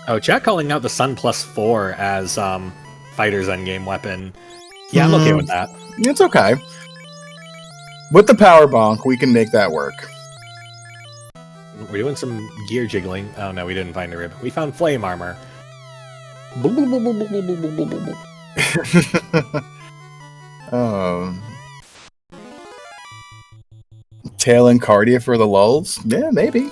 Oh, chat calling out the Sun +4 as fighter's endgame weapon. Yeah, I'm okay with that. It's okay. With the power bonk, we can make that work. We're doing some gear jiggling. Oh no, we didn't find a rib. We found flame armor. Tail and Cardia for the lulls? Yeah, maybe.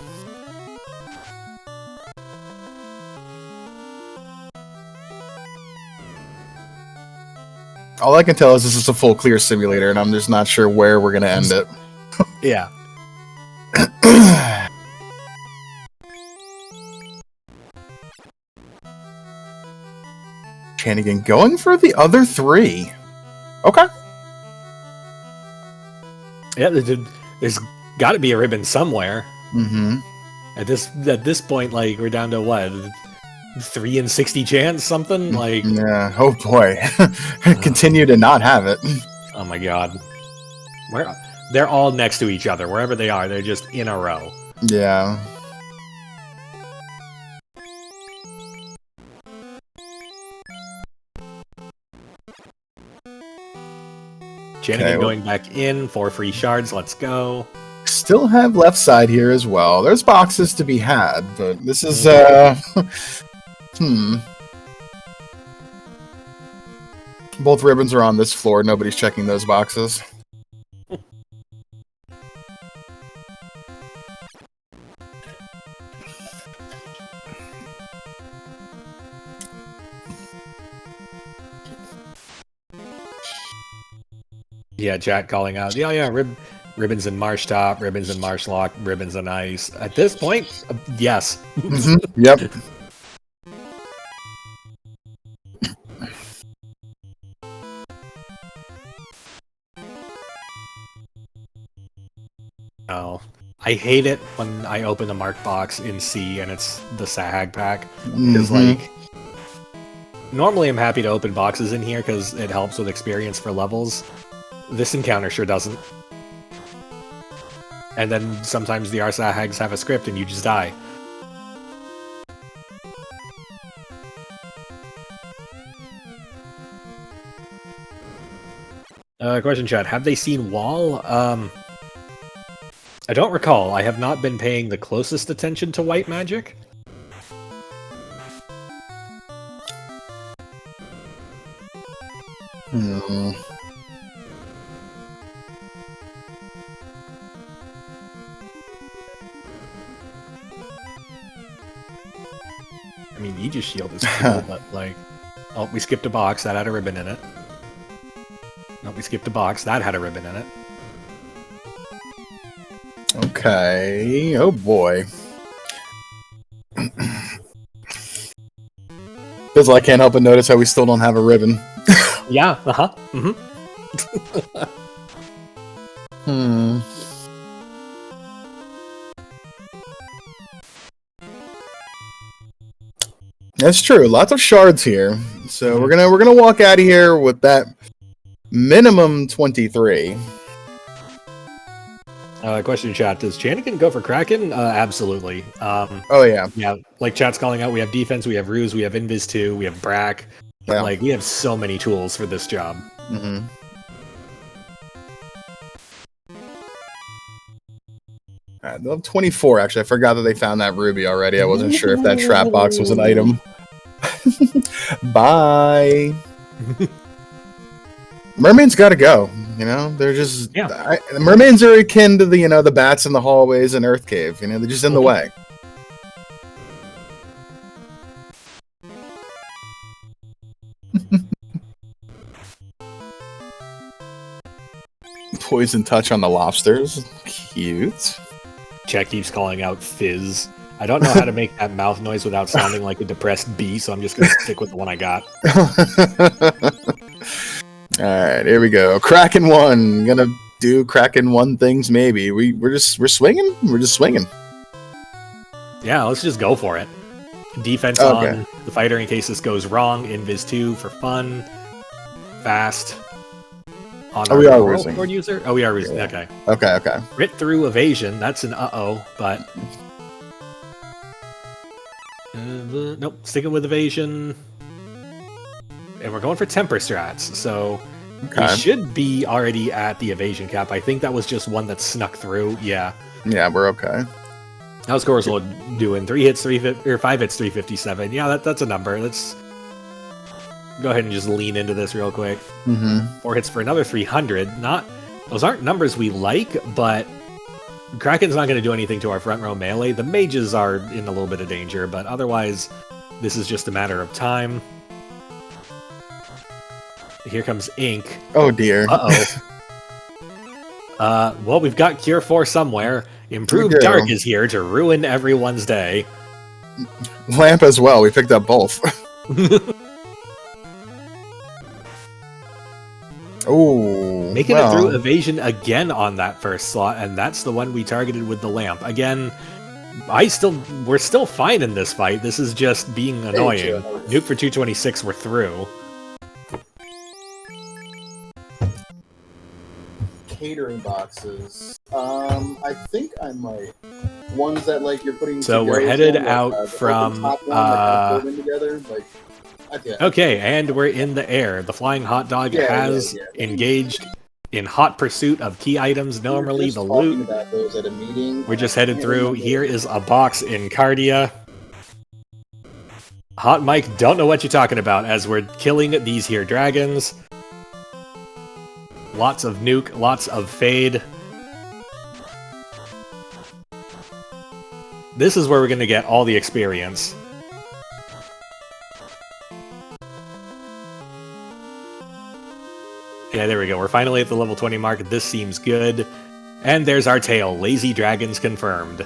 All I can tell is this is a full clear simulator, and I'm just not sure where we're going to end it. Yeah. Chanigan going for the other 3. Okay. Yeah, there's got to be a ribbon somewhere. Mm-hmm. At this point, like, we're down to what? 3 in 60 chance, something like. Yeah. Oh boy. Continue to not have it. Oh my god. They're all next to each other. Wherever they are, they're just in a row. Yeah. Chanigan going back in for free shards. Let's go. Still have left side here as well. There's boxes to be had, but this is Both ribbons are on this floor. Nobody's checking those boxes. Yeah, chat calling out. Yeah, ribbons in Marsh Top, ribbons in Marsh Lock, ribbons in Ice. At this point, yes. Mm-hmm. Yep. Oh, I hate it when I open the mark box in C and it's the Sahag pack. Because, like, normally I'm happy to open boxes in here because it helps with experience for levels. This encounter sure doesn't. And then sometimes the Arsahags have a script and you just die. Question chat, have they seen Wall? I don't recall. I have not been paying the closest attention to white magic. I mean, Aegis Shield is cool, but like... Oh, we skipped a box. That had a ribbon in it. No, we skipped a box. That had a ribbon in it. Okay. Oh boy. Because I can't help but notice how we still don't have a ribbon. Yeah, uh-huh. That's true. Lots of shards here. So we're gonna walk out of here with that minimum 23. Question in chat: does Chanigan go for Kraken? Absolutely. Oh yeah. Yeah, like chat's calling out. We have defense, we have ruse, we have invis 2, we have brack. Yeah. Like we have so many tools for this job. Mm-hmm. Level 24. Actually, I forgot that they found that ruby already. I wasn't sure if that trap box was an item. Bye. Mermaids gotta go. You know, they're just mermaids are akin to the the bats in the hallways in Earth Cave. You know, they're just in the way. Poison touch on the lobsters. Cute. Chat keeps calling out fizz. I don't know how to make that mouth noise without sounding like a depressed bee, so I'm just gonna stick with the one I got. Alright, here we go. Kraken 1. Gonna do Kraken 1 things maybe. We're swinging? We're just swinging. Yeah, let's just go for it. Defense on the fighter in case this goes wrong. Invis 2 for fun. Fast. On we are losing. User? Oh, we are losing. Okay. Okay. Crit through evasion. That's an but... nope, sticking with evasion. And we're going for temper strats, so we should be already at the evasion cap. I think that was just one that snuck through. Yeah. Yeah, we're okay. How's Gorsel doing? 5 hits, 357. Yeah, that's a number. Let's go ahead and just lean into this real quick. 4 hits for another 300. Those aren't numbers we like, but Kraken's not going to do anything to our front row melee. The mages are in a little bit of danger, but otherwise, this is just a matter of time. Here comes Ink. Oh dear. Well, we've got Cure 4 somewhere. Improved Dark is here to ruin everyone's day. Lamp as well. We picked up both. Oh, making it through evasion again on that first slot, and that's the one we targeted with the lamp. Again, we're still fine in this fight. This is just being annoying. Nuke for 226, we're through. Catering boxes. I think I might. Ones that you're putting. So we're headed out from. Together, Okay, and we're in the air. The flying hot dog has engaged in hot pursuit of key items. Normally the loot. About those at a meeting. We're just headed through. Here is a box in Cardia. Hot Mike, don't know what you're talking about as we're killing these here dragons. Lots of nuke, lots of fade. This is where we're going to get all the experience. Yeah, there we go. We're finally at the level 20 mark. This seems good. And there's our tail. Lazy Dragons confirmed.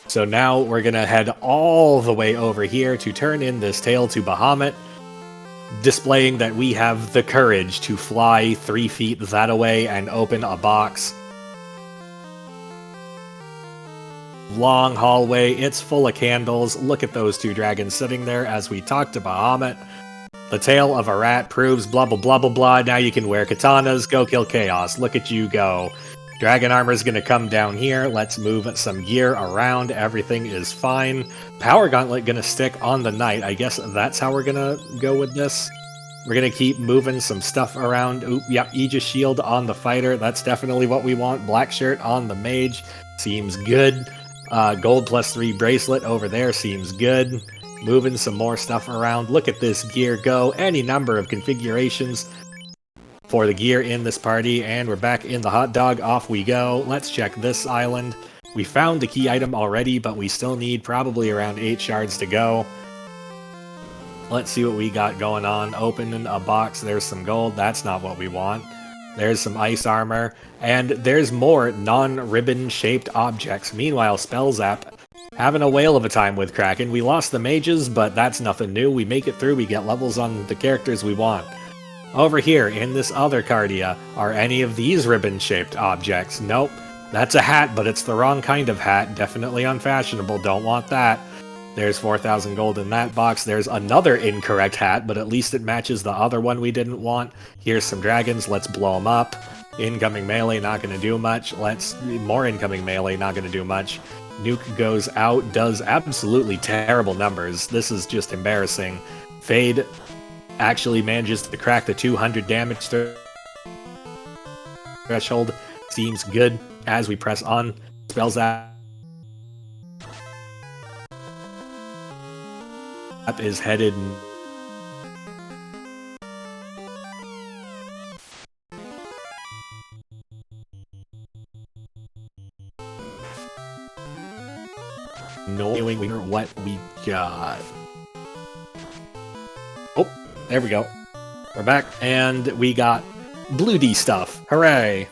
So now we're going to head all the way over here to turn in this tail to Bahamut, displaying that we have the courage to fly 3 feet that away and open a box. Long hallway, it's full of candles. Look at those 2 dragons sitting there as we talk to Bahamut. The tail of a rat proves blah blah blah blah blah. Now you can wear katanas, go kill chaos. Look at you go. Dragon armor's gonna come down here. Let's move some gear around. Everything is fine. Power gauntlet gonna stick on the knight. I guess that's how we're gonna go with this. We're gonna keep moving some stuff around. Oop, yep, Aegis shield on the fighter. That's definitely what we want. Black shirt on the mage. Seems good. Gold +3 bracelet over there seems good. Moving some more stuff around. Look at this gear go. Any number of configurations for the gear in this party. And we're back in the hot dog. Off we go. Let's check this island. We found the key item already, but we still need probably around 8 shards to go. Let's see what we got going on. Opening a box. There's some gold. That's not what we want. There's some ice armor, and there's more non-ribbon shaped objects. Meanwhile, Spellzapp having a whale of a time with Kraken. We lost the mages, but that's nothing new. We make it through, we get levels on the characters we want. Over here, in this other Cardia, are any of these ribbon-shaped objects? Nope. That's a hat, but it's the wrong kind of hat. Definitely unfashionable. Don't want that. There's 4,000 gold in that box. There's another incorrect hat, but at least it matches the other one we didn't want. Here's some dragons. Let's blow them up. Incoming melee, not going to do much. More incoming melee, not going to do much. Nuke goes out, does absolutely terrible numbers. This is just embarrassing. Fade actually manages to crack the 200 damage threshold. Seems good as we press on. Spellzapp is headed knowing what we got. Oh, there we go. We're back, and we got Blue D stuff. Hooray!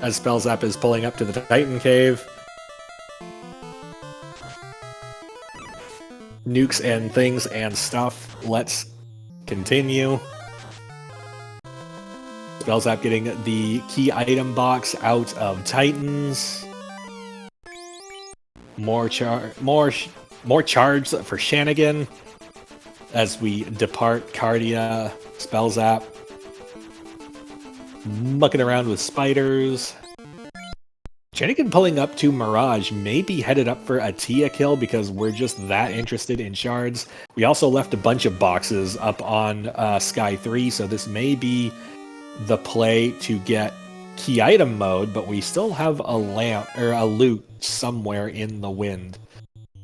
As Spellzapp is pulling up to the Titan Cave. Nukes and things and stuff. Let's continue. Spellzapp getting the key item box out of Titans. More charge for Chanigan as we depart Cardia. Spellzapp mucking around with spiders. Chanigan pulling up to Mirage, may be headed up for a Tia kill because we're just that interested in shards. We also left a bunch of boxes up on Sky 3, so this may be the play to get key item mode, but we still have a lamp or a loot somewhere in the wind.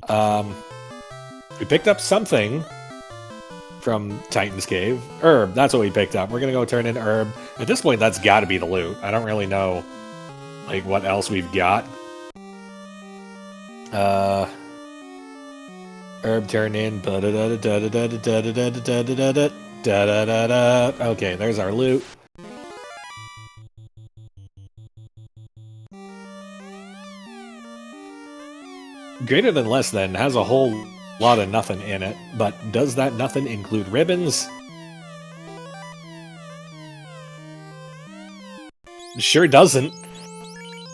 We picked up something from Titan's Cave. Herb, that's what we picked up. We're gonna go turn in Herb. At this point, that's gotta be the loot. I don't really know like what else we've got. Herb turn in. Okay, there's our loot. Greater than less than has a whole lot of nothing in it, but does that nothing include ribbons? Sure doesn't.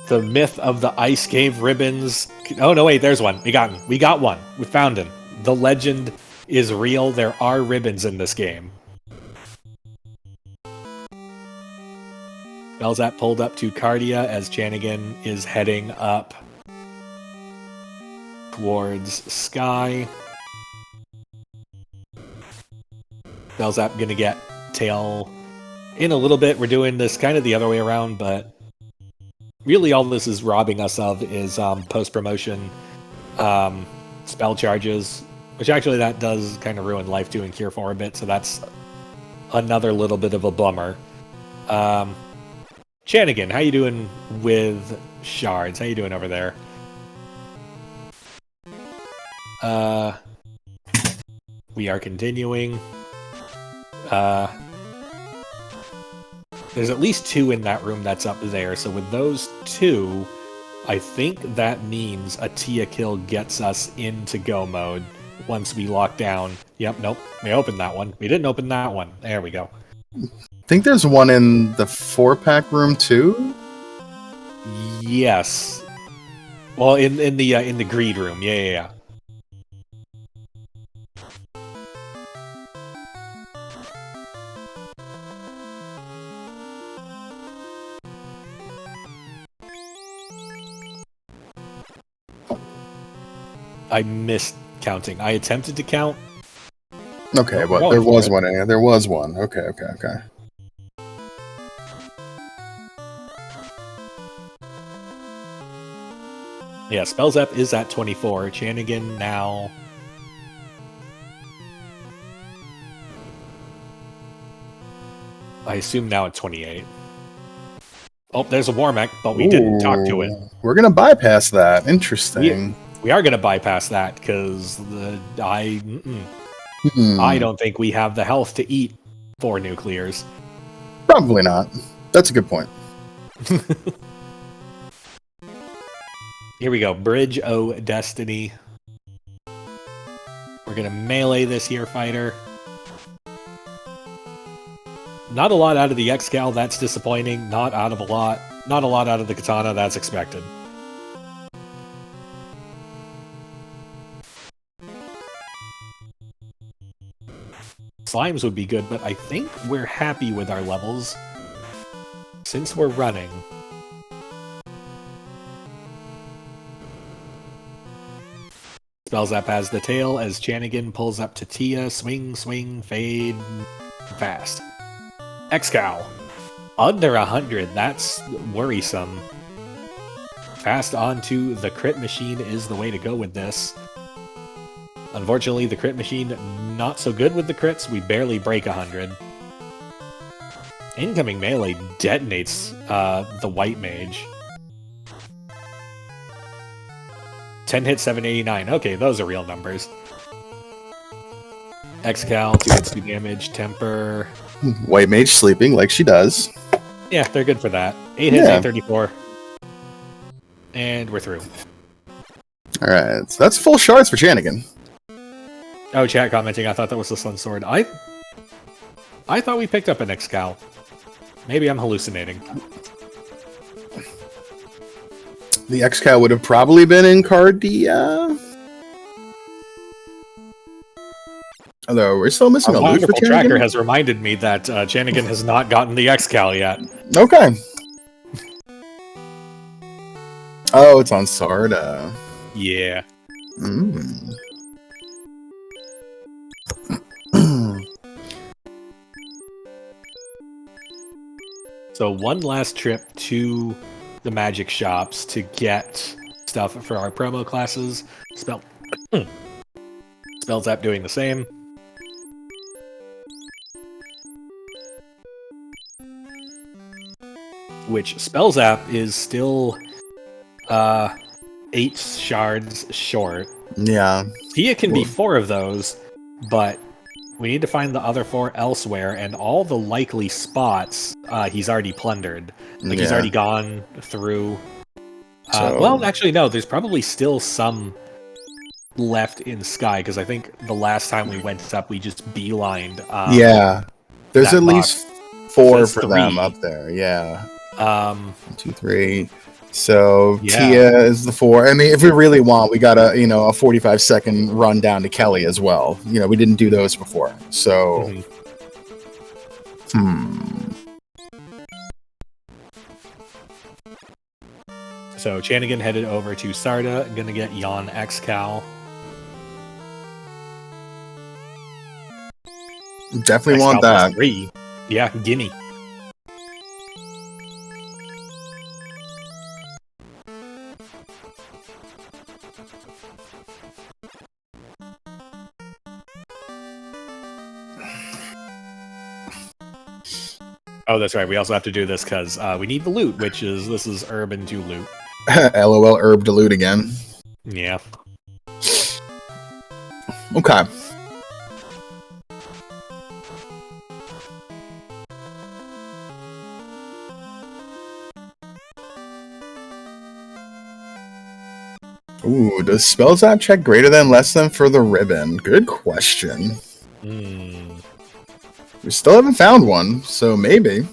The myth of the Ice Cave ribbons. Oh no, wait, there's one. We got him. We got one. We found him. The legend is real. There are ribbons in this game. Spellzapp pulled up to Cardia as Chanigan is heading up towards Sky. Spellzapp gonna get tail in a little bit. We're doing this kind of the other way around, but really all this is robbing us of is post-promotion spell charges, which actually that does kind of ruin Life 2 and Cure 4 a bit, so that's another little bit of a bummer. Chanigan, how you doing with shards? How you doing over there? We are continuing. There's at least 2 in that room that's up there, so with those 2, I think that means a Tia kill gets us into go mode once we lock down. Yep, nope, we opened that one. We didn't open that one. There we go. I think there's one in the 4-pack room too? Yes. Well, in the greed room. Yeah. I missed counting. I attempted to count. Okay, but there was one. There was one. Okay. Yeah, Spellzapp is at 24. Chanigan now. I assume now at 28. Oh, there's a Warmech, but we didn't talk to it. We're gonna bypass that. Interesting. We are going to bypass that because I don't think we have the health to eat 4 nuclears. Probably not. That's a good point. Here we go. Bridge O Destiny. We're going to melee this here fighter. Not a lot out of the Excal. That's disappointing. Not a lot out of the Katana. That's expected. Slimes would be good, but I think we're happy with our levels since we're running. Spellzapp has the tail as Chanigan pulls up to Tia. Swing, swing, fade, fast. X-Cow. Under 100, that's worrisome. Fast onto the crit machine is the way to go with this. Unfortunately, the crit machine not so good with the crits. We barely break 100. Incoming melee detonates the white mage. 10 hits, 789. Okay, those are real numbers. X-Cal, 2 hits, 2 damage. Temper. White mage sleeping like she does. Yeah, they're good for that. 8 hits, 834. And we're through. Alright, so that's full shards for Chanigan. Oh, chat commenting, I thought that was the Sun Sword. I thought we picked up an X-Cal. Maybe I'm hallucinating. The X-Cow would have probably been in Cardia. Although we're still missing a loot for wonderful Chanigan. tracker has reminded me that Chanigan has not gotten the X-Cal yet. Okay. Oh, it's on Sarda. Yeah. Mm. So one last trip to the magic shops to get stuff for our promo classes. Spellzapp doing the same. Which Spellzapp is still 8 shards short. Yeah. Tia can be 4 of those, but we need to find the other 4 elsewhere, and all the likely spots he's already plundered. Like, he's already gone through... well, actually, no, there's probably still some left in Sky, because I think the last time we went up, we just beelined... yeah. There's at least 4 for 3. them up there, yeah. 1, 2, 3... So yeah. Tia is the 4. I mean, if we really want, we got a 45-second run down to Kelly as well. We didn't do those before. So, So Chanigan headed over to Sarda, gonna get Yon X-Cal. Definitely want that. 3. Yeah, gimme. Oh, that's right. We also have to do this because we need the loot, this is herb and 2 loot. LOL, herb to loot again. Yeah. Okay. Ooh, does Spellzapp check greater than less than for the ribbon? Good question. We still haven't found one, so maybe.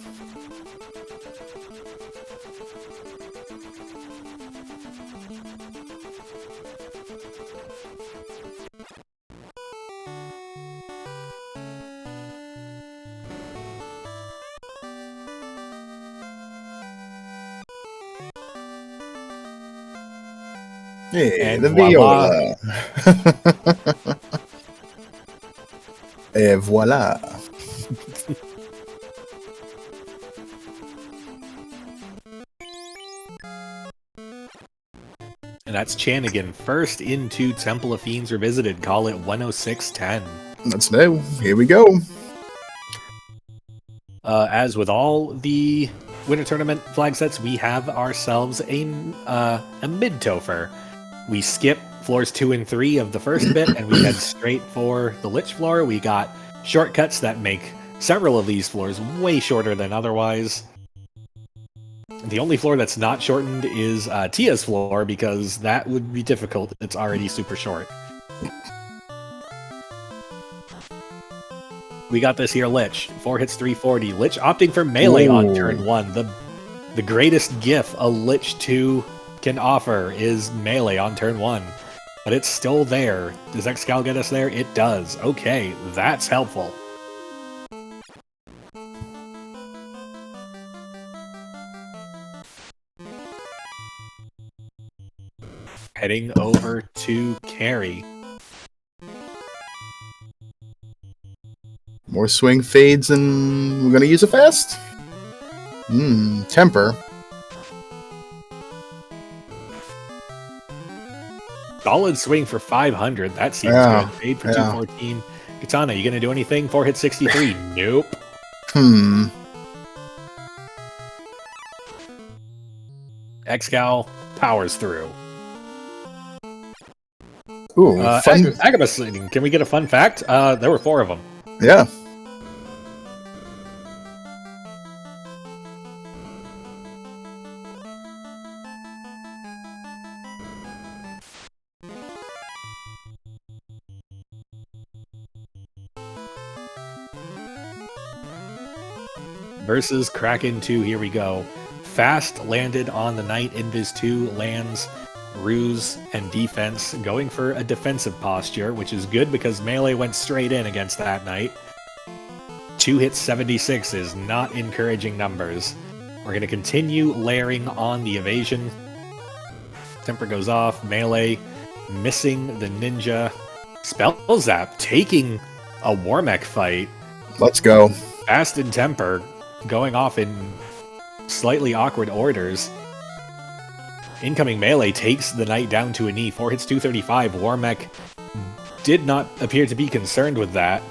Hey, and the voila. viola. Et voila. And that's Chanigan, first into Temple of Fiends Revisited. Call it 10610. Let's know. Here we go. As with all the Winter Tournament flag sets, we have ourselves a mid-topher. We skip floors 2 and 3 of the first bit, and we head straight for the Lich floor. We got shortcuts that make several of these floors way shorter than otherwise. The only floor that's not shortened is Tia's floor, because that would be difficult. It's already super short. We got this here Lich. 4 hits, 340. Lich opting for melee on turn 1. The greatest gif a Lich 2 can offer is melee on turn 1. but it's still there. Does Xcal get us there? It does. Okay, that's helpful. Heading over to carry. More swing fades, and we're going to use a fast. Temper. Solid swing for 500. That seems good. Fade for 214. Katana, you going to do anything? 4 hit 63. Nope. Xcal powers through. Ooh, fun. Agabus, can we get a fun fact? There were 4 of them. Yeah. Versus Kraken 2, here we go. Fast landed on the Knight, Invis 2 lands, Ruse, and Defense, going for a defensive posture, which is good because melee went straight in against that Knight. 2 hits 76 is not encouraging numbers. We're going to continue layering on the evasion. Temper goes off, melee, missing the ninja. Spellzapp taking a Warmech fight. Let's go. Fast and Temper going off in slightly awkward orders. Incoming melee takes the Knight down to a knee. 4 hits 235. Warmech did not appear to be concerned with that.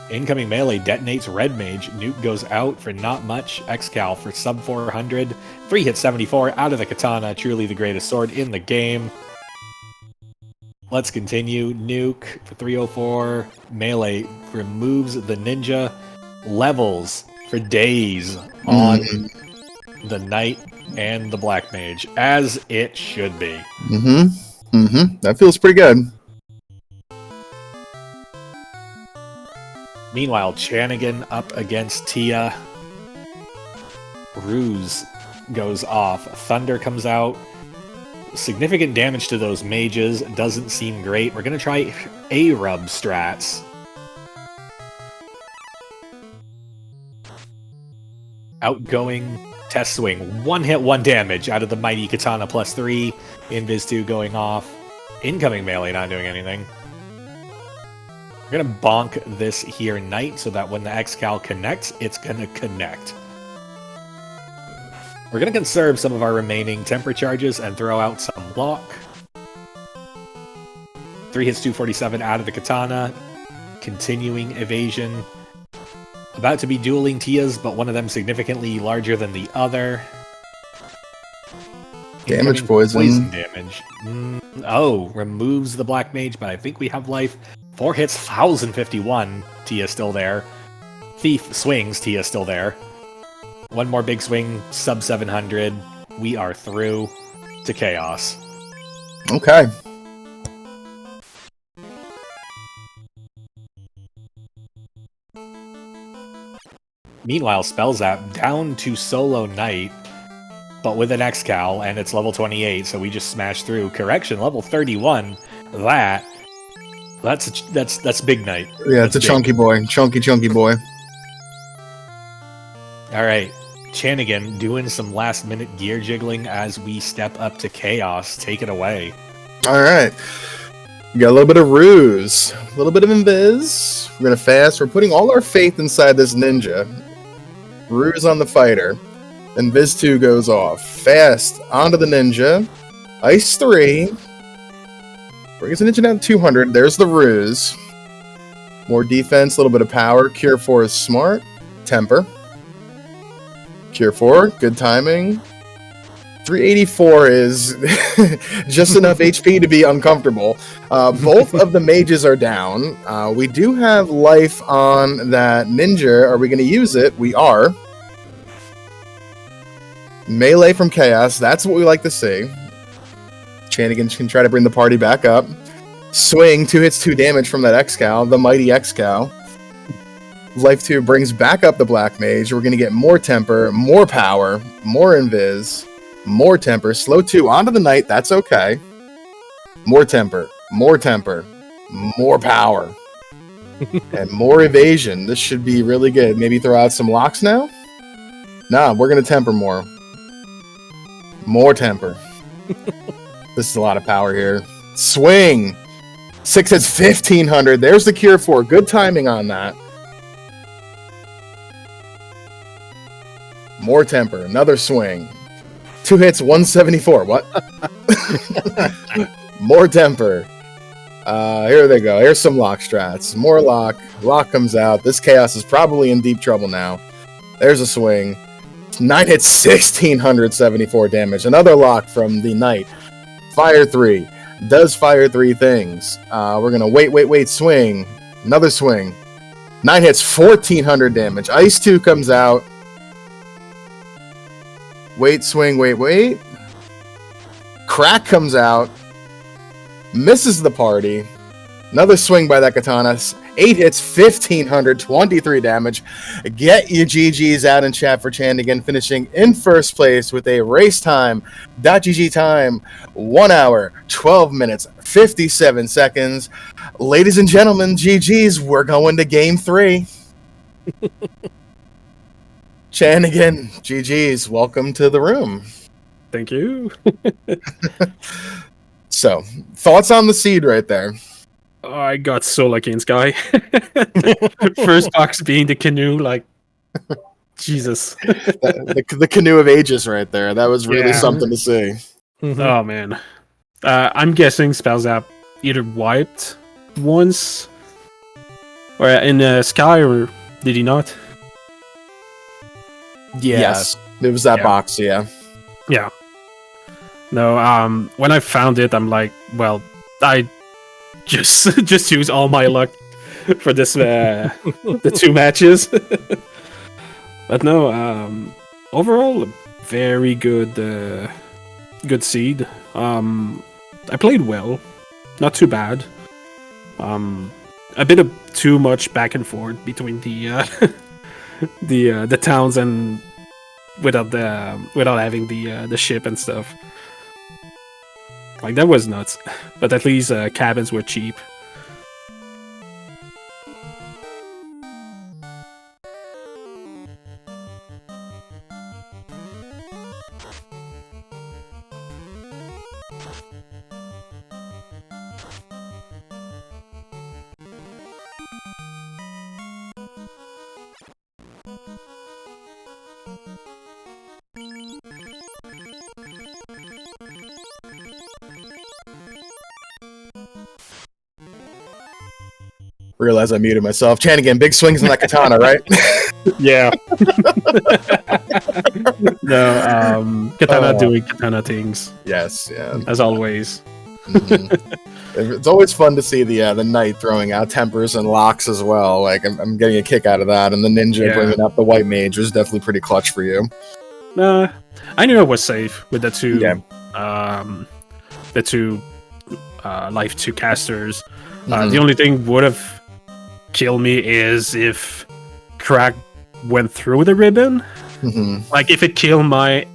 Incoming melee detonates Red Mage. Nuke goes out for not much. Xcal for sub 400. 3 hits 74 out of the Katana. Truly the greatest sword in the game. Let's continue. Nuke for 304. Melee removes the ninja. Levels for days on the Knight and the Black Mage, as it should be. That feels pretty good. Meanwhile, Chanigan up against Tia. Ruse goes off. Thunder comes out. Significant damage to those mages. Doesn't seem great. We're going to try A-Rub strats. Outgoing test swing. 1 hit, 1 damage out of the mighty Katana plus 3. Invis 2 going off. Incoming melee not doing anything. We're going to bonk this here Knight so that when the Xcal connects, it's going to connect. We're going to conserve some of our remaining temper charges and throw out some lock. 3 hits 247 out of the Katana. Continuing evasion. About to be dueling Tias, but one of them significantly larger than the other. Damage poison. Damage. Removes the Black Mage, but I think we have life. 4 hits, 1051. Tia still there. Thief swings, Tia still there. 1 more big swing, sub 700. We are through to Chaos. Okay. Meanwhile, Spellzapp down to solo Knight, but with an Xcal, and it's level 28, so we just smashed through. Correction, level 31. That's big Knight. Yeah, it's a chunky boy. Chunky boy. Alright, Chanigan doing some last-minute gear jiggling as we step up to Chaos. Take it away. Alright. We got a little bit of Ruse, a little bit of Invis. We're going to fast. We're putting all our faith inside this ninja. Ruse on the fighter. Invis 2 goes off. Fast onto the ninja. Ice 3. Brings the ninja down to 200. There's the Ruse. More defense, a little bit of power. Cure 4 is smart. Temper. Cure 4, good timing. 384 is just enough HP to be uncomfortable. Both of the mages are down. We do have life on that ninja. Are we going to use it? We are. Melee from Chaos. That's what we like to see. Chanigan can try to bring the party back up. Swing, 2 hits, 2 damage from that Xcal, the mighty Xcal. Life 2 brings back up the Black Mage. We're going to get more Temper, more power, more Invis, more Temper. Slow 2 onto the Knight. That's okay. More Temper. more temper, more power, and more evasion. This should be really good. Maybe throw out some locks now? Nah, we're going to temper more. More temper. This is a lot of power here. Swing! 6 hits, 1,500. There's the Cure 4. Good timing on that. More temper. Another swing. 2 hits, 174. What? More temper. Here they go. Here's some lock strats. More lock. Lock comes out. This Chaos is probably in deep trouble now. There's a swing. 9 hits, 1,674 damage. Another lock from the Knight. Fire 3. Does fire 3 things. We're going to wait, swing. Another swing. 9 hits, 1,400 damage. Ice 2 comes out. Wait, swing, wait. Crack comes out. Misses the party. Another swing by that katana. 8 hits, 1,523 damage. Get your GGs out in chat for Chanigan, finishing in first place with a race time. .gg time, 1 hour, 12 minutes, 57 seconds. Ladies and gentlemen, GGs, we're going to game 3. Chanigan, GGs, welcome to the room. Thank you. So, thoughts on the seed right there? Oh, I got so lucky in Sky. First box being the canoe, like, Jesus. the canoe of ages right there. That was really something to see. Oh, man. I'm guessing Spellzapp either wiped once, or in Sky, or did he not? Yeah. Yes, it was that box, yeah. Yeah. No, when I found it, I'm like, well, I just use all my luck for this the 2 matches. But no, overall, very good good seed. I played well, not too bad. A bit of too much back and forth between the the towns, and without having the ship and stuff. Like, that was nuts. But at least cabins were cheap. Realize I muted myself. Chanigan, big swings in that katana, right? Yeah. No, katana doing katana things. Yes, yeah. As always. It's always fun to see the Knight throwing out tempers and locks as well. Like, I'm getting a kick out of that, and the Ninja bringing up the White Mage was definitely pretty clutch for you. I knew I was safe with the two. Yeah. The 2 life 2 casters. The only thing would have killed me is if Crack went through the ribbon. Like, if it killed my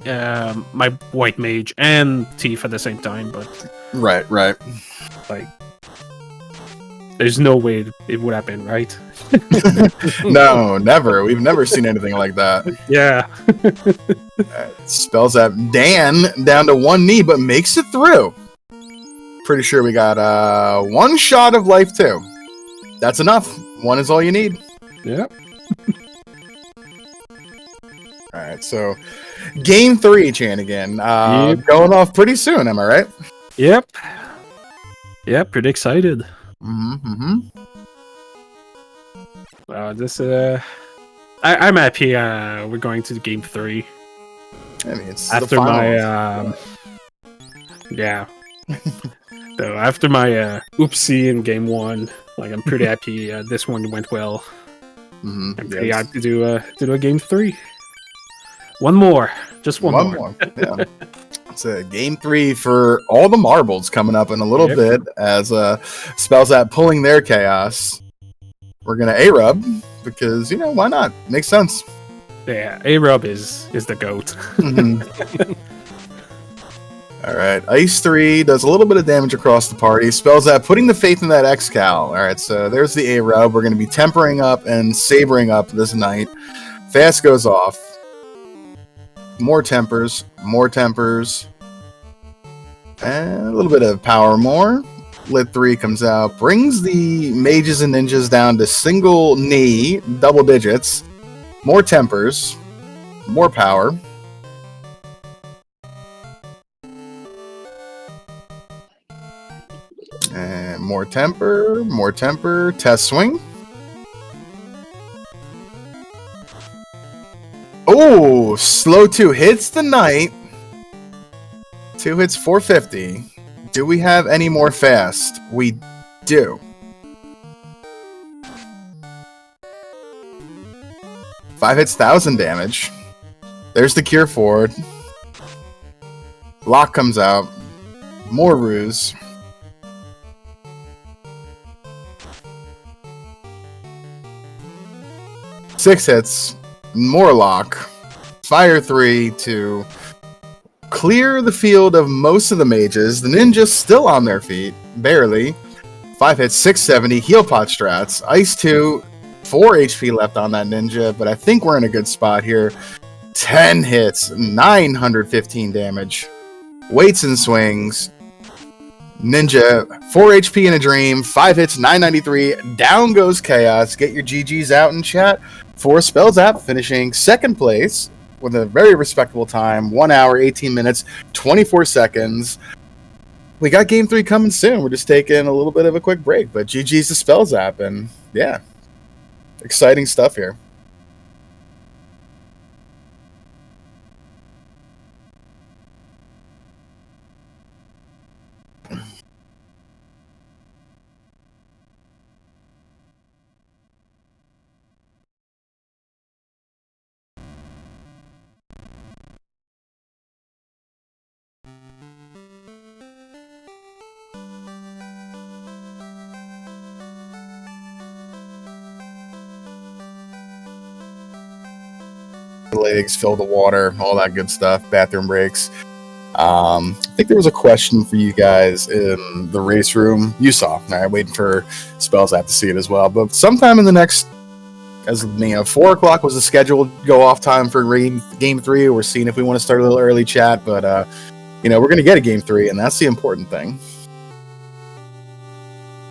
my White Mage and Thief at the same time, but right, like, there's no way it would happen, right? No, never. We've never seen anything like that. Yeah. Spellzapp Dan down to 1 knee, but makes it through. Pretty sure we got 1 shot of life 2. That's enough. 1 is all you need. Yep. Alright, so game 3, Chanigan. Going off pretty soon, am I right? Yep. Yeah, pretty excited. I'm happy we're going to game 3. I mean, it's after my yeah. So after my oopsie in game 1, like, I'm pretty happy this one went well. I'm pretty happy to do a game 3. One more, just one more. Yeah. It's a game 3 for all the marbles coming up in a little bit, as Spellzapp pulling their chaos. We're gonna A-Rub because, you know, why not? Makes sense. Yeah, A-Rub is the GOAT. All right, Ice 3 does a little bit of damage across the party. Spellzapp putting the faith in that X-Cal. All right, so there's the A-Rub. We're going to be tempering up and sabering up this night. Fast goes off. More tempers, and a little bit of power more. Lit 3 comes out, brings the mages and ninjas down to single knee, double digits. More tempers, more power. And more temper, test swing. Oh, slow 2 hits the knight. 2 hits, 450. Do we have any more fast? We do. 5 hits, 1,000 damage. There's the cure forward. Lock comes out. More ruse. Six hits. More lock. Fire 3 to clear the field of most of the mages. The ninjas still on their feet. Barely. 5 hits, 670. Heal pot strats. Ice 2. 4 HP left on that ninja, but I think we're in a good spot here. 10 hits. 915 damage. Waits and swings. Ninja, 4 HP in a dream, 5 hits, 993. Down goes Chaos. Get your GGs out in chat for Spellzapp, finishing second place with a very respectable time. 1 hour, 18 minutes, 24 seconds. We got Game 3 coming soon. We're just taking a little bit of a quick break, but GG's to Spellzapp, and yeah, exciting stuff here. Legs, fill the water, all that good stuff, bathroom breaks. I think there was a question for you guys in the race room. You saw, all right, waiting for Spellzapp to see it as well. But sometime in the next, 4 o'clock was the scheduled go off time for game 3. We're seeing if we want to start a little early chat, but we're going to get a game 3, and that's the important thing.